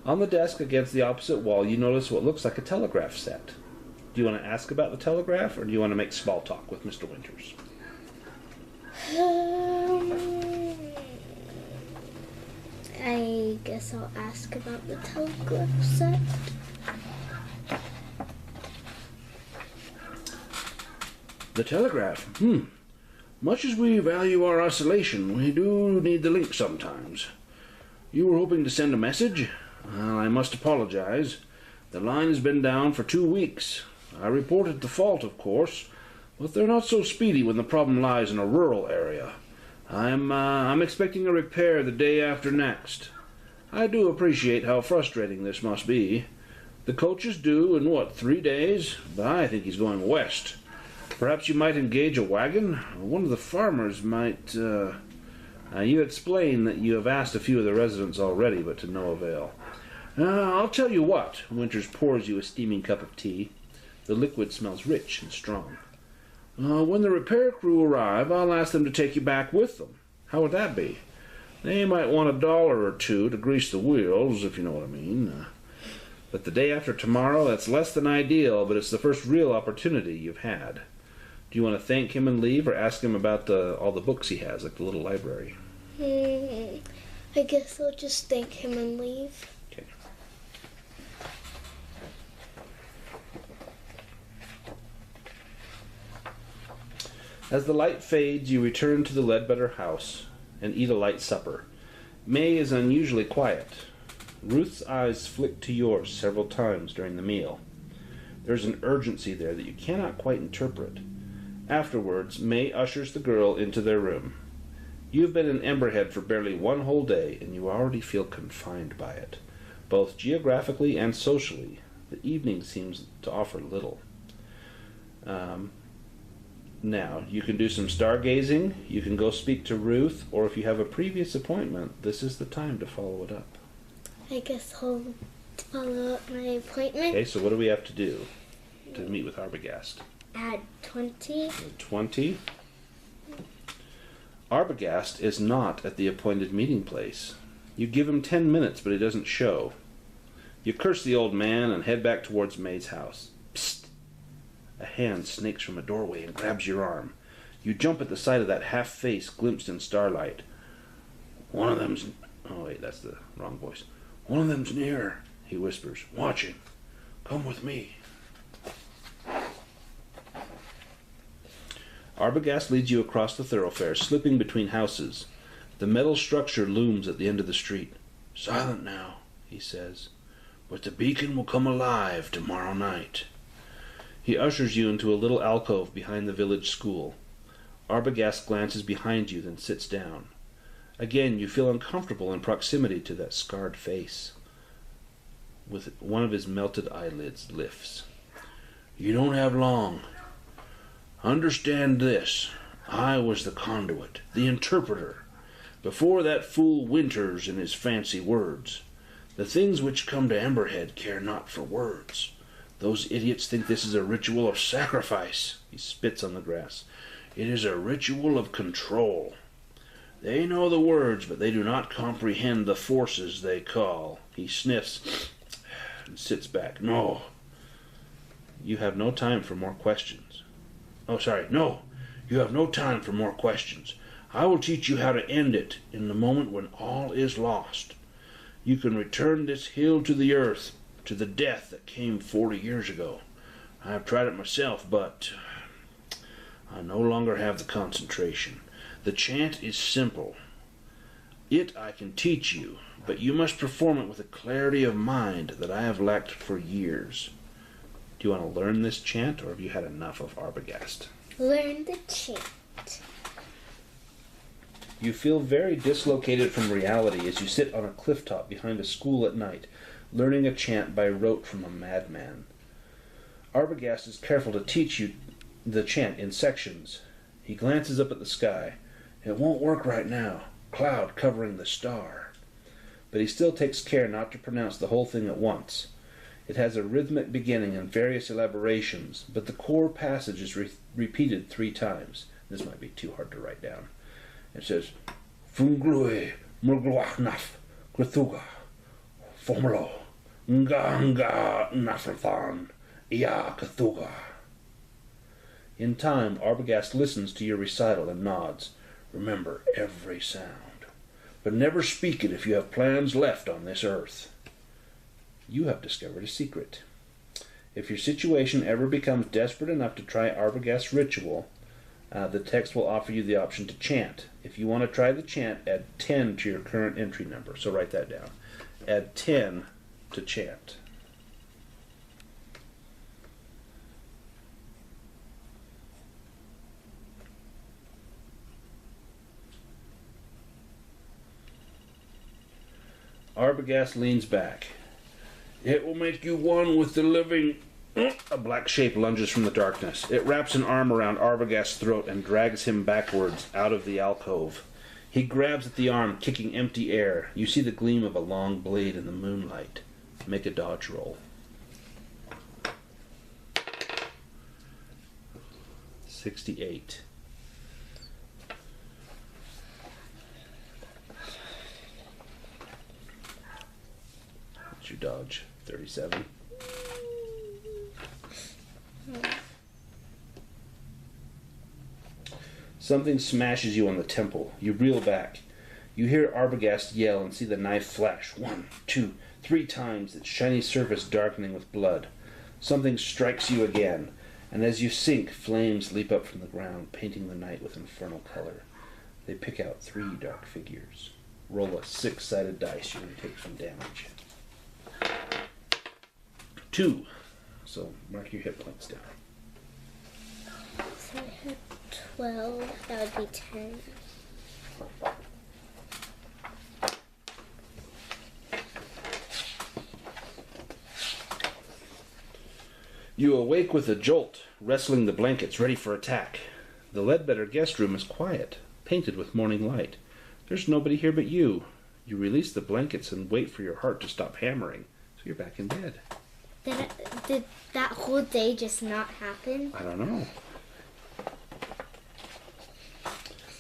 On the desk against the opposite wall, you notice what looks like a telegraph set. Do you want to ask about the telegraph, or do you want to make small talk with Mr. Winters? I guess I'll ask about the telegraph set. The telegraph? Much as we value our isolation, we do need the link sometimes. You were hoping to send a message? Well, I must apologize. The line has been down for 2 weeks. I reported the fault, of course, but they're not so speedy when the problem lies in a rural area. I'm expecting a repair the day after next. I do appreciate how frustrating this must be. The coach is due in, 3 days? But I think he's going west. Perhaps you might engage a wagon? One of the farmers might, You explain that you have asked a few of the residents already, but to no avail. I'll tell you what. Winters pours you a steaming cup of tea. The liquid smells rich and strong. When the repair crew arrive, I'll ask them to take you back with them. How would that be? They might want $1 or $2 to grease the wheels, if you know what I mean. But the day after tomorrow, that's less than ideal, but it's the first real opportunity you've had. Do you want to thank him and leave, or ask him about all the books he has, like the little library? I guess I'll just thank him and leave. Okay. As the light fades, you return to the Ledbetter house and eat a light supper. May is unusually quiet. Ruth's eyes flick to yours several times during the meal. There's an urgency there that you cannot quite interpret. Afterwards, May ushers the girl into their room. You've been in Emberhead for barely 1 whole day, and you already feel confined by it. Both geographically and socially, the evening seems to offer little. Now, you can do some stargazing, you can go speak to Ruth, or if you have a previous appointment, this is the time to follow it up. I guess I'll follow up my appointment. Okay, so what do we have to do to meet with Arbogast? Add 20. 20. Arbogast is not at the appointed meeting place. You give him 10 minutes, but he doesn't show. You curse the old man and head back towards May's house. Psst! A hand snakes from a doorway and grabs your arm. You jump at the sight of that half face glimpsed in starlight. One of them's... Oh, wait, that's the wrong voice. One of them's near, he whispers, watching. Come with me. Arbogast leads you across the thoroughfare, slipping between houses. The metal structure looms at the end of the street. Silent now, he says, but the beacon will come alive tomorrow night. He ushers you into a little alcove behind the village school. Arbogast glances behind you, then sits down. Again, you feel uncomfortable in proximity to that scarred face. With one of his melted eyelids lifts. You don't have long. Understand this. I was the conduit, the interpreter, before that fool Winters and his fancy words. The things which come to Emberhead care not for words. Those idiots think this is a ritual of sacrifice. He spits on the grass. It is a ritual of control. They know the words, but they do not comprehend the forces they call. He sniffs and sits back. No. You have no time for more questions. Oh, sorry. No. You have no time for more questions. I will teach you how to end it in the moment when all is lost. You can return this hill to the earth, to the death that came 40 years ago. I have tried it myself, but I no longer have the concentration. The chant is simple. It I can teach you, but you must perform it with a clarity of mind that I have lacked for years. Do you want to learn this chant, or have you had enough of Arbogast? Learn the chant. You feel very dislocated from reality as you sit on a cliff top behind a school at night, learning a chant by rote from a madman. Arbogast is careful to teach you the chant in sections. He glances up at the sky. It won't work right now. Cloud covering the star. But he still takes care not to pronounce the whole thing at once. It has a rhythmic beginning and various elaborations, but the core passage is repeated 3 times. This might be too hard to write down. It says, Funglue, Murgluachnaf, Cthulhu, Fomlo, Nga Nafrathan, Ia Cthulhu. In time, Arbogast listens to your recital and nods. Remember every sound, but never speak it if you have plans left on this earth. You have discovered a secret. If your situation ever becomes desperate enough to try Arbogast's ritual, the text will offer you the option to chant. If you want to try the chant, add 10 to your current entry number. So write that down. Add 10 to chant. Arbogast leans back. It will make you one with the living. A black shape lunges from the darkness. It wraps an arm around Arbogast's throat and drags him backwards out of the alcove. He grabs at the arm, kicking empty air. You see the gleam of a long blade in the moonlight. Make a dodge roll. 68. What's your dodge? 37. Something smashes you on the temple. You reel back. You hear Arbogast yell and see the knife flash 1, 2, 3 times, its shiny surface darkening with blood. Something strikes you again, and as you sink, flames leap up from the ground, painting the night with infernal color. They pick out 3 dark figures. Roll a 6-sided dice. You're going to take some damage. 2. So mark your hit points down. So I had 12. That would be 10. You awake with a jolt, wrestling the blankets, ready for attack. The Ledbetter guest room is quiet, painted with morning light. There's nobody here but you. You release the blankets and wait for your heart to stop hammering, so you're back in bed. Did that whole day just not happen? I don't know.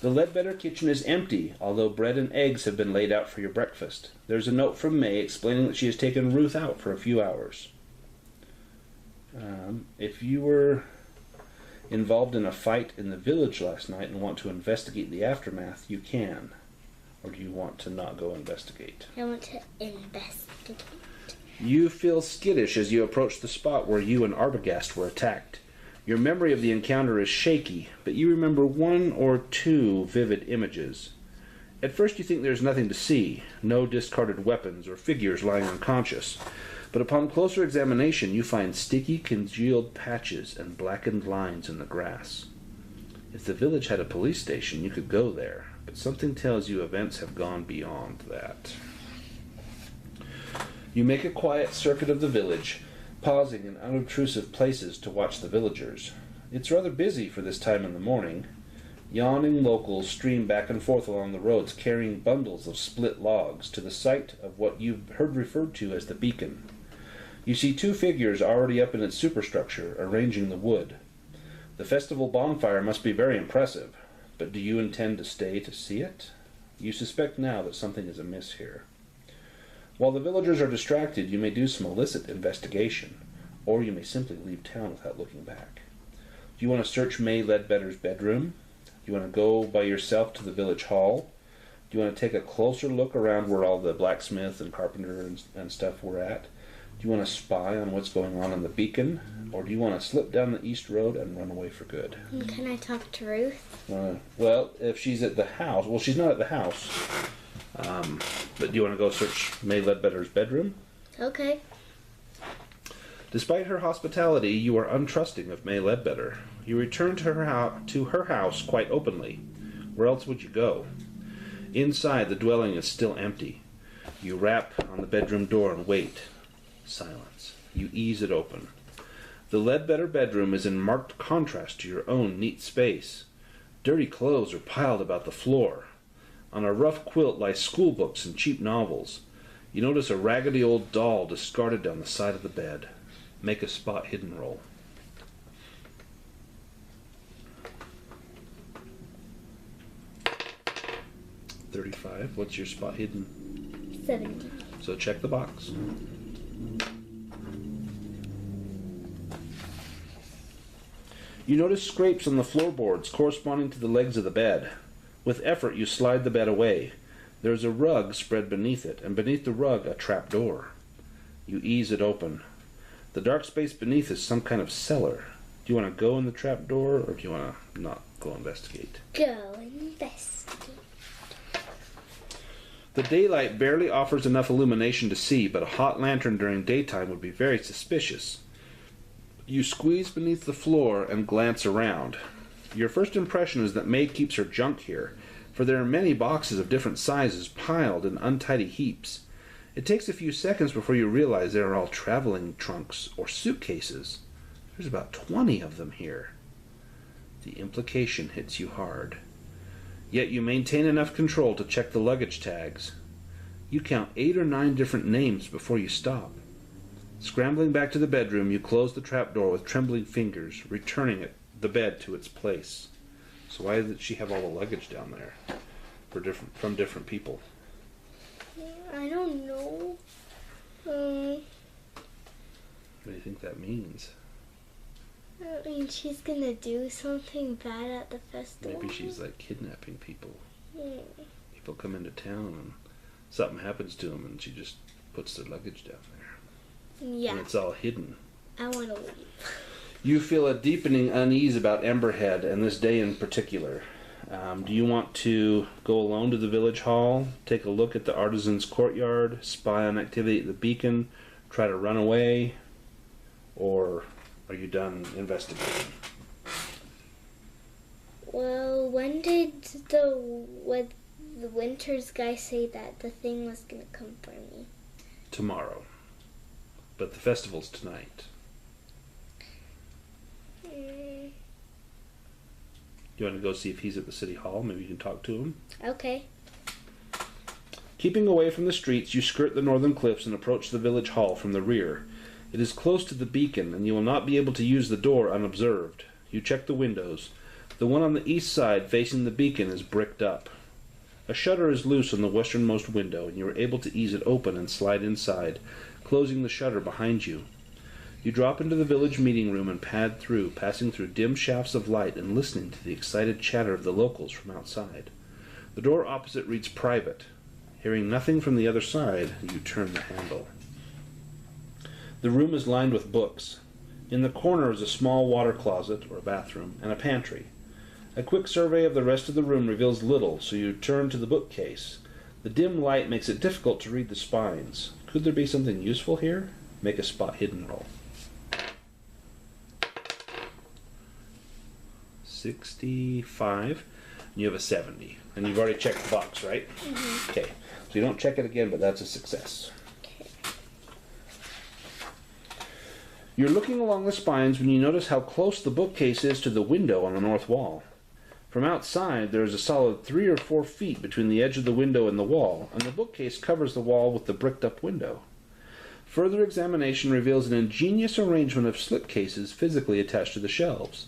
The Ledbetter kitchen is empty, although bread and eggs have been laid out for your breakfast. There's a note from May explaining that she has taken Ruth out for a few hours. If you were involved in a fight in the village last night and want to investigate the aftermath, you can. Or do you want to not go investigate? I want to investigate. You feel skittish as you approach the spot where you and Arbogast were attacked. Your memory of the encounter is shaky, but you remember 1 or 2 vivid images. At first you think there's nothing to see, no discarded weapons or figures lying unconscious. But upon closer examination you find sticky, congealed patches and blackened lines in the grass. If the village had a police station, you could go there, but something tells you events have gone beyond that. You make a quiet circuit of the village, pausing in unobtrusive places to watch the villagers. It's rather busy for this time in the morning. Yawning locals stream back and forth along the roads carrying bundles of split logs to the site of what you've heard referred to as the beacon. You see 2 figures already up in its superstructure, arranging the wood. The festival bonfire must be very impressive, but do you intend to stay to see it? You suspect now that something is amiss here. While the villagers are distracted, you may do some illicit investigation, or you may simply leave town without looking back. Do you want to search May Ledbetter's bedroom? Do you want to go by yourself to the village hall? Do you want to take a closer look around where all the blacksmith and carpenter and stuff were at? Do you want to spy on what's going on in the beacon? Or do you want to slip down the east road and run away for good? Can I talk to Ruth? Well, if she's at the house... Well, she's not at the house. But do you want to go search May Ledbetter's bedroom? Okay. Despite her hospitality, you are untrusting of May Ledbetter. You return to her house quite openly. Where else would you go? Inside, the dwelling is still empty. You rap on the bedroom door and wait. Silence. You ease it open. The Ledbetter bedroom is in marked contrast to your own neat space. Dirty clothes are piled about the floor. On a rough quilt lie schoolbooks and cheap novels. You notice a raggedy old doll discarded down the side of the bed. Make a spot hidden roll. $35. What's your spot hidden? 70. So check the box. You notice scrapes on the floorboards corresponding to the legs of the bed. With effort, you slide the bed away. There is a rug spread beneath it, and beneath the rug a trap door. You ease it open. The dark space beneath is some kind of cellar. Do you want to go in the trap door, or do you want to not go investigate? Go investigate. The daylight barely offers enough illumination to see, but a hot lantern during daytime would be very suspicious. You squeeze beneath the floor and glance around. Your first impression is that May keeps her junk here, for there are many boxes of different sizes piled in untidy heaps. It takes a few seconds before you realize they are all traveling trunks or suitcases. There's about 20 of them here. The implication hits you hard. Yet you maintain enough control to check the luggage tags. You count 8 or 9 different names before you stop. Scrambling back to the bedroom, you close the trapdoor with trembling fingers, returning the bed to its place. So why did she have all the luggage down there from different people? I don't know. What do you think that means? I mean, she's gonna do something bad at the festival. Maybe she's like kidnapping people. Hmm. People come into town and something happens to them and she just puts their luggage down there. Yeah. And it's all hidden. I want to leave. You feel a deepening unease about Emberhead and this day in particular. Do you want to go alone to the village hall, take a look at the artisan's courtyard, spy on activity at the beacon, try to run away, or are you done investigating? Well, when did the Winters guy say that the thing was gonna come for me? Tomorrow. But the festival's tonight. You want to go see if he's at the city hall? Maybe you can talk to him? Okay. Keeping away from the streets, you skirt the northern cliffs and approach the village hall from the rear. It is close to the beacon, and you will not be able to use the door unobserved. You check the windows. The one on the east side facing the beacon is bricked up. A shutter is loose on the westernmost window, and you are able to ease it open and slide inside, closing the shutter behind you. You drop into the village meeting room and pad through, passing through dim shafts of light and listening to the excited chatter of the locals from outside. The door opposite reads private. Hearing nothing from the other side, you turn the handle. The room is lined with books. In the corner is a small water closet, or a bathroom, and a pantry. A quick survey of the rest of the room reveals little, so you turn to the bookcase. The dim light makes it difficult to read the spines. Could there be something useful here? Make a spot hidden roll. 65. And you have a 70. And you've already checked the box, right? Mm-hmm. Okay. So you don't check it again, but that's a success. Okay. You're looking along the spines when you notice how close the bookcase is to the window on the north wall. From outside, there is a solid 3 or 4 feet between the edge of the window and the wall, and the bookcase covers the wall with the bricked-up window. Further examination reveals an ingenious arrangement of slipcases physically attached to the shelves.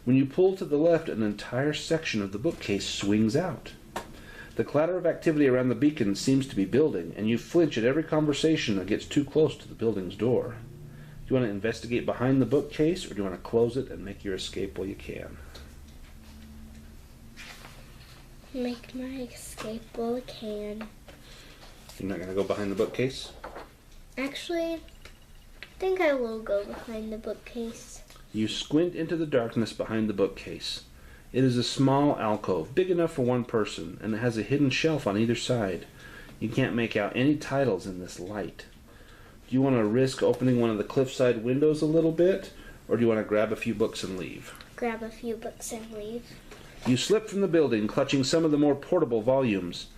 When you pull to the left, an entire section of the bookcase swings out. The clatter of activity around the beacon seems to be building, and you flinch at every conversation that gets too close to the building's door. Do you want to investigate behind the bookcase, or do you want to close it and make your escape while you can? Make my escape while I can. You're not going to go behind the bookcase? Actually, I think I will go behind the bookcase. You squint into the darkness behind the bookcase. It is a small alcove, big enough for one person, and it has a hidden shelf on either side. You can't make out any titles in this light. Do you want to risk opening one of the cliffside windows a little bit, or do you want to grab a few books and leave? Grab a few books and leave. You slip from the building, clutching some of the more portable volumes.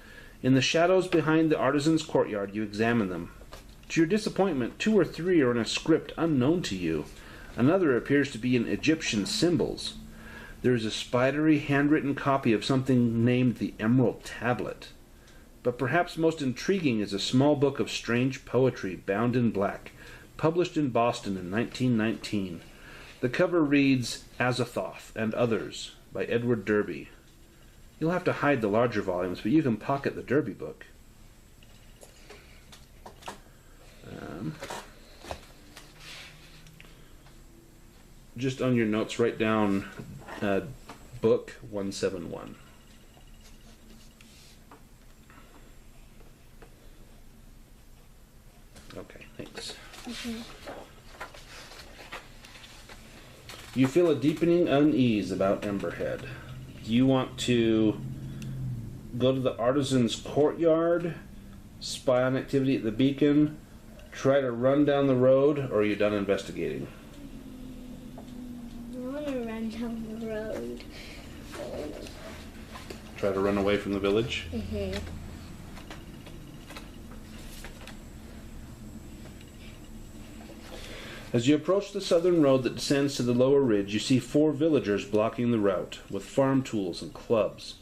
In the shadows behind the artisan's courtyard, you examine them. To your disappointment, 2 or 3 are in a script unknown to you. Another appears to be in Egyptian symbols. There is a spidery handwritten copy of something named the Emerald Tablet. But perhaps most intriguing is a small book of strange poetry bound in black, published in Boston in 1919. The cover reads Azathoth and Others by Edward Derby. You'll have to hide the larger volumes, but you can pocket the Derby book. Just on your notes, write down book 171. Okay, thanks. You feel a deepening unease about Emberhead. Do you want to go to the artisan's courtyard, spy on activity at the beacon, try to run down the road, or are you done investigating? I want to run down the road. Try to run away from the village? Mm-hmm. As you approach the southern road that descends to the lower ridge, you see 4 villagers blocking the route, with farm tools and clubs.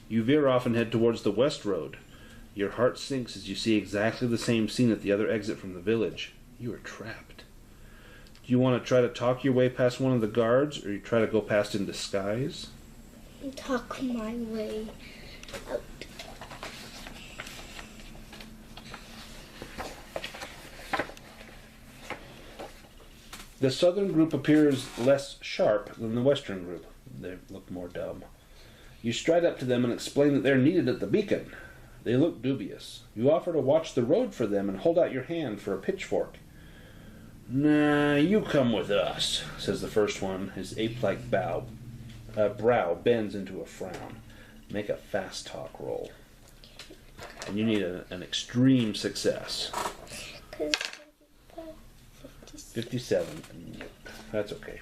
You veer off and head towards the west road. Your heart sinks as you see exactly the same scene at the other exit from the village. You are trapped. Do you want to try to talk your way past one of the guards, or you try to go past in disguise? Talk my way out. The southern group appears less sharp than the western group. They look more dumb. You stride up to them and explain that they're needed at the beacon. They look dubious. You offer to watch the road for them and hold out your hand for a pitchfork. Nah, you come with us, says the first one. His ape-like brow bends into a frown. Make a fast talk roll. And you need an extreme success. 57. Yep, that's okay.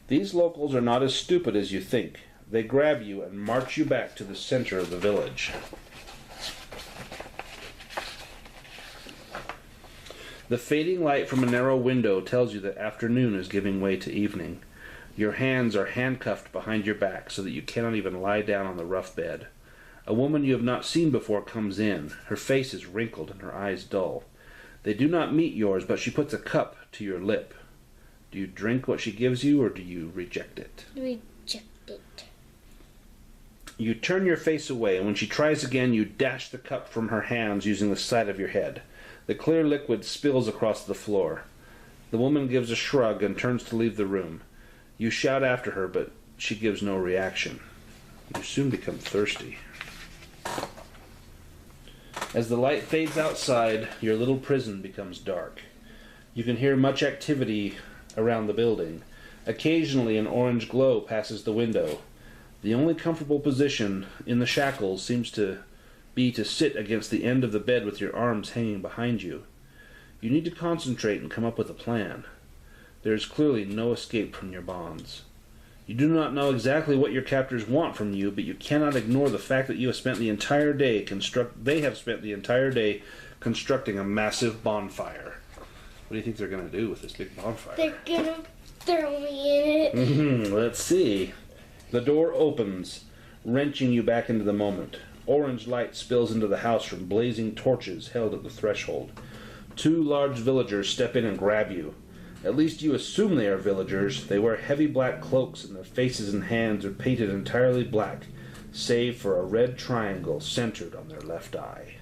These locals are not as stupid as you think. They grab you and march you back to the center of the village. The fading light from a narrow window tells you that afternoon is giving way to evening. Your hands are handcuffed behind your back so that you cannot even lie down on the rough bed. A woman you have not seen before comes in. Her face is wrinkled and her eyes dull. They do not meet yours, but she puts a cup to your lip. Do you drink what she gives you, or do you reject it? Reject it. You turn your face away, and when she tries again, you dash the cup from her hands using the side of your head. The clear liquid spills across the floor. The woman gives a shrug and turns to leave the room. You shout after her, but she gives no reaction. You soon become thirsty. As the light fades outside, your little prison becomes dark. You can hear much activity around the building. Occasionally an orange glow passes the window. The only comfortable position in the shackles seems to be to sit against the end of the bed with your arms hanging behind you. You need to concentrate and come up with a plan. There is clearly no escape from your bonds. You do not know exactly what your captors want from you, but you cannot ignore the fact that you have spent the entire day constructing a massive bonfire. What do you think they're going to do with this big bonfire? They're going to throw me in it. Let's see. The door opens, wrenching you back into the moment. Orange light spills into the house from blazing torches held at the threshold. 2 large villagers step in and grab you. At least you assume they are villagers. They wear heavy black cloaks, and their faces and hands are painted entirely black, save for a red triangle centered on their left eye.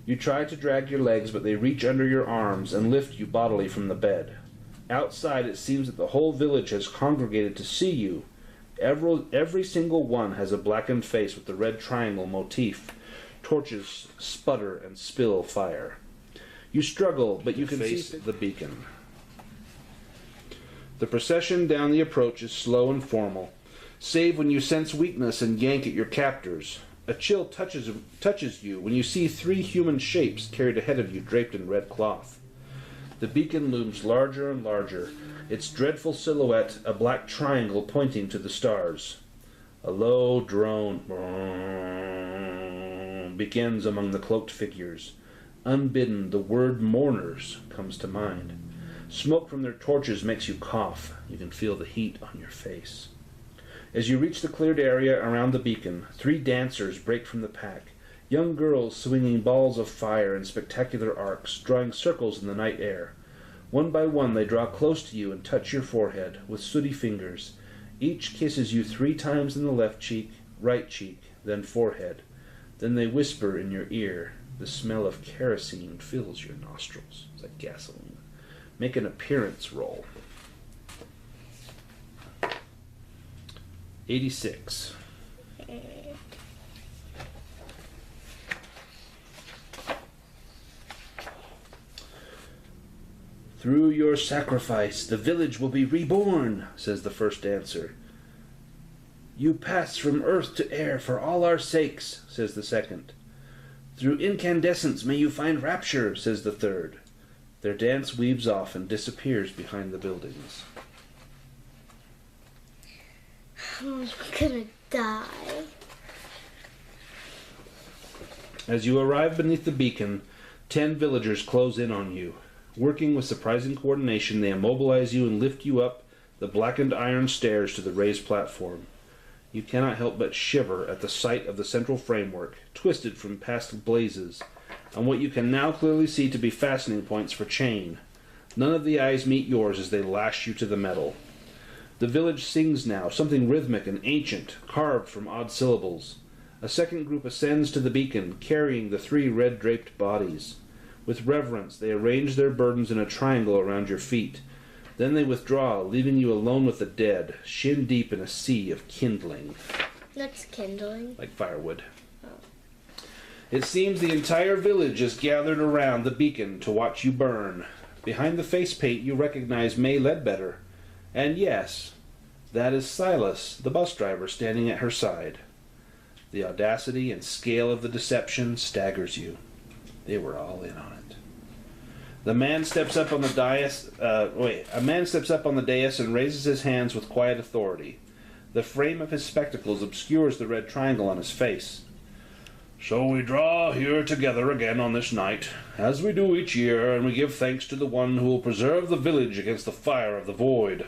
You try to drag your legs, but they reach under your arms and lift you bodily from the bed. Outside, it seems that the whole village has congregated to see you. Every single one has a blackened face with the red triangle motif. Torches sputter and spill fire. You struggle, but you can see the beacon. The procession down the approach is slow and formal, save when you sense weakness and yank at your captors. A chill touches you when you see 3 human shapes carried ahead of you draped in red cloth. The beacon looms larger and larger, its dreadful silhouette a black triangle pointing to the stars. A low drone begins among the cloaked figures. Unbidden, the word mourners comes to mind. Smoke from their torches makes you cough. You can feel the heat on your face. As you reach the cleared area around the beacon, 3 dancers break from the pack, young girls swinging balls of fire in spectacular arcs, drawing circles in the night air. One by one they draw close to you and touch your forehead with sooty fingers. Each kisses you 3 times in the left cheek, right cheek, then forehead. Then they whisper in your ear. The smell of kerosene fills your nostrils. It's like gasoline. Make an appearance roll. 86. Through your sacrifice, the village will be reborn, says the first dancer. You pass from earth to air for all our sakes, says the second. Through incandescence may you find rapture, says the third. Their dance weaves off and disappears behind the buildings. I'm gonna die. As you arrive beneath the beacon, 10 villagers close in on you. Working with surprising coordination, they immobilize you and lift you up the blackened iron stairs to the raised platform. You cannot help but shiver at the sight of the central framework, twisted from past blazes, and what you can now clearly see to be fastening points for chain. None of the eyes meet yours as they lash you to the metal. The village sings now, something rhythmic and ancient, carved from odd syllables. A second group ascends to the beacon, carrying the 3 red-draped bodies. With reverence, they arrange their burdens in a triangle around your feet. Then they withdraw, leaving you alone with the dead, shin deep in a sea of kindling. That's kindling. Like firewood. It seems the entire village is gathered around the beacon to watch you burn. Behind the face paint you recognize May Ledbetter. And yes, that is Silas, the bus driver, standing at her side. The audacity and scale of the deception staggers you. They were all in on it. A man steps up on the dais and raises his hands with quiet authority. The frame of his spectacles obscures the red triangle on his face. So we draw here together again on this night, as we do each year, and we give thanks to the one who will preserve the village against the fire of the void.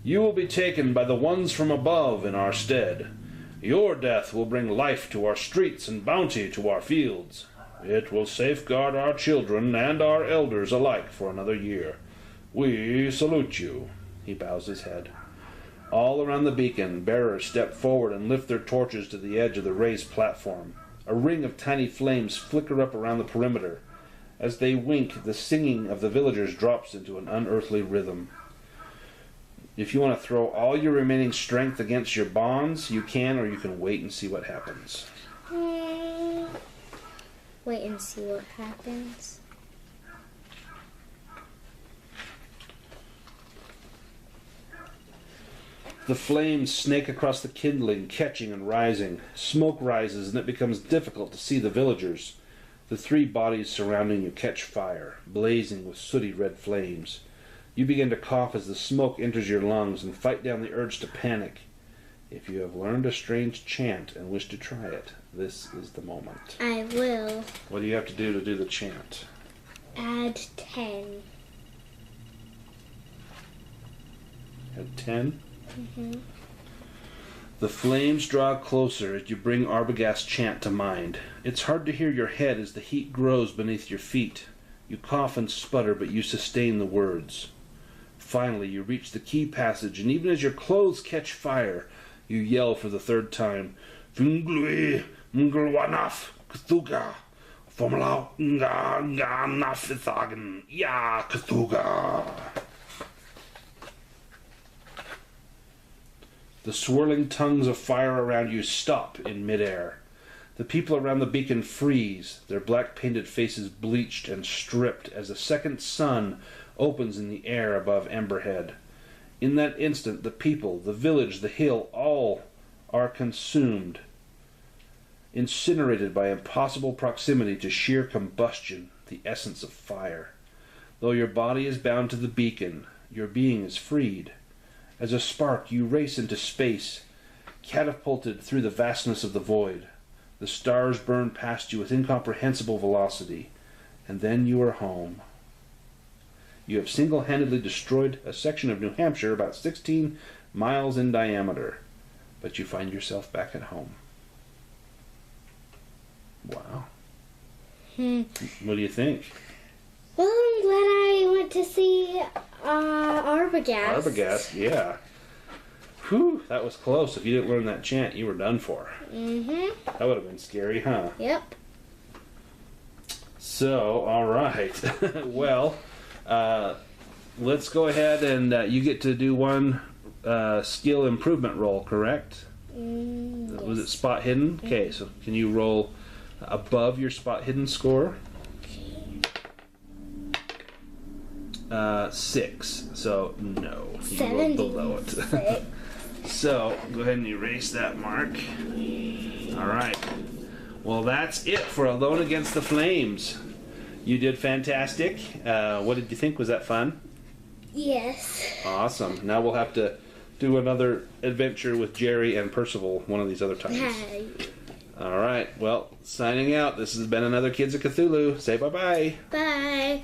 You will be taken by the ones from above in our stead. Your death will bring life to our streets and bounty to our fields. It will safeguard our children and our elders alike for another year. We salute you. He bows his head. All around the beacon, bearers step forward and lift their torches to the edge of the raised platform. A ring of tiny flames flicker up around the perimeter. As they wink, the singing of the villagers drops into an unearthly rhythm. If you want to throw all your remaining strength against your bonds, you can, or you can wait and see what happens. Wait and see what happens. The flames snake across the kindling, catching and rising. Smoke rises, and it becomes difficult to see the villagers. The 3 bodies surrounding you catch fire, blazing with sooty red flames. You begin to cough as the smoke enters your lungs and fight down the urge to panic. If you have learned a strange chant and wish to try it, this is the moment. I will. What do you have to do the chant? Add 10. Add 10? Mm-hmm. The flames draw closer as you bring Arbogast's chant to mind. It's hard to hear your head as the heat grows beneath your feet. You cough and sputter, but you sustain the words. Finally, you reach the key passage, and even as your clothes catch fire, you yell for the third time, Funglui Mglwanaf Kthuga Formula Nga Nafithagen Ya Kthuga. The swirling tongues of fire around you stop in midair. The people around the beacon freeze, their black-painted faces bleached and stripped as a second sun opens in the air above Emberhead. In that instant, the people, the village, the hill, all are consumed, incinerated by impossible proximity to sheer combustion, the essence of fire. Though your body is bound to the beacon, your being is freed. As a spark, you race into space, catapulted through the vastness of the void. The stars burn past you with incomprehensible velocity, and then you are home. You have single-handedly destroyed a section of New Hampshire about 16 miles in diameter, but you find yourself back at home. Wow. What do you think? Well, I'm glad I went to see Arbogast. Arbogast, yeah. Whew, that was close. If you didn't learn that chant, you were done for. Mm-hmm. That would have been scary, huh? Yep. So, all right. Well, let's go ahead and you get to do one skill improvement roll, correct? Yes. Was it spot hidden? Mm-hmm. Okay, so can you roll above your spot hidden score? 6. So, no. You rolled below it. So, go ahead and erase that mark. Alright. Well, that's it for Alone Against the Flames. You did fantastic. What did you think? Was that fun? Yes. Awesome. Now we'll have to do another adventure with Jerry and Percival one of these other times. Alright. Well, signing out. This has been another Kids of Cthulhu. Say bye-bye. Bye.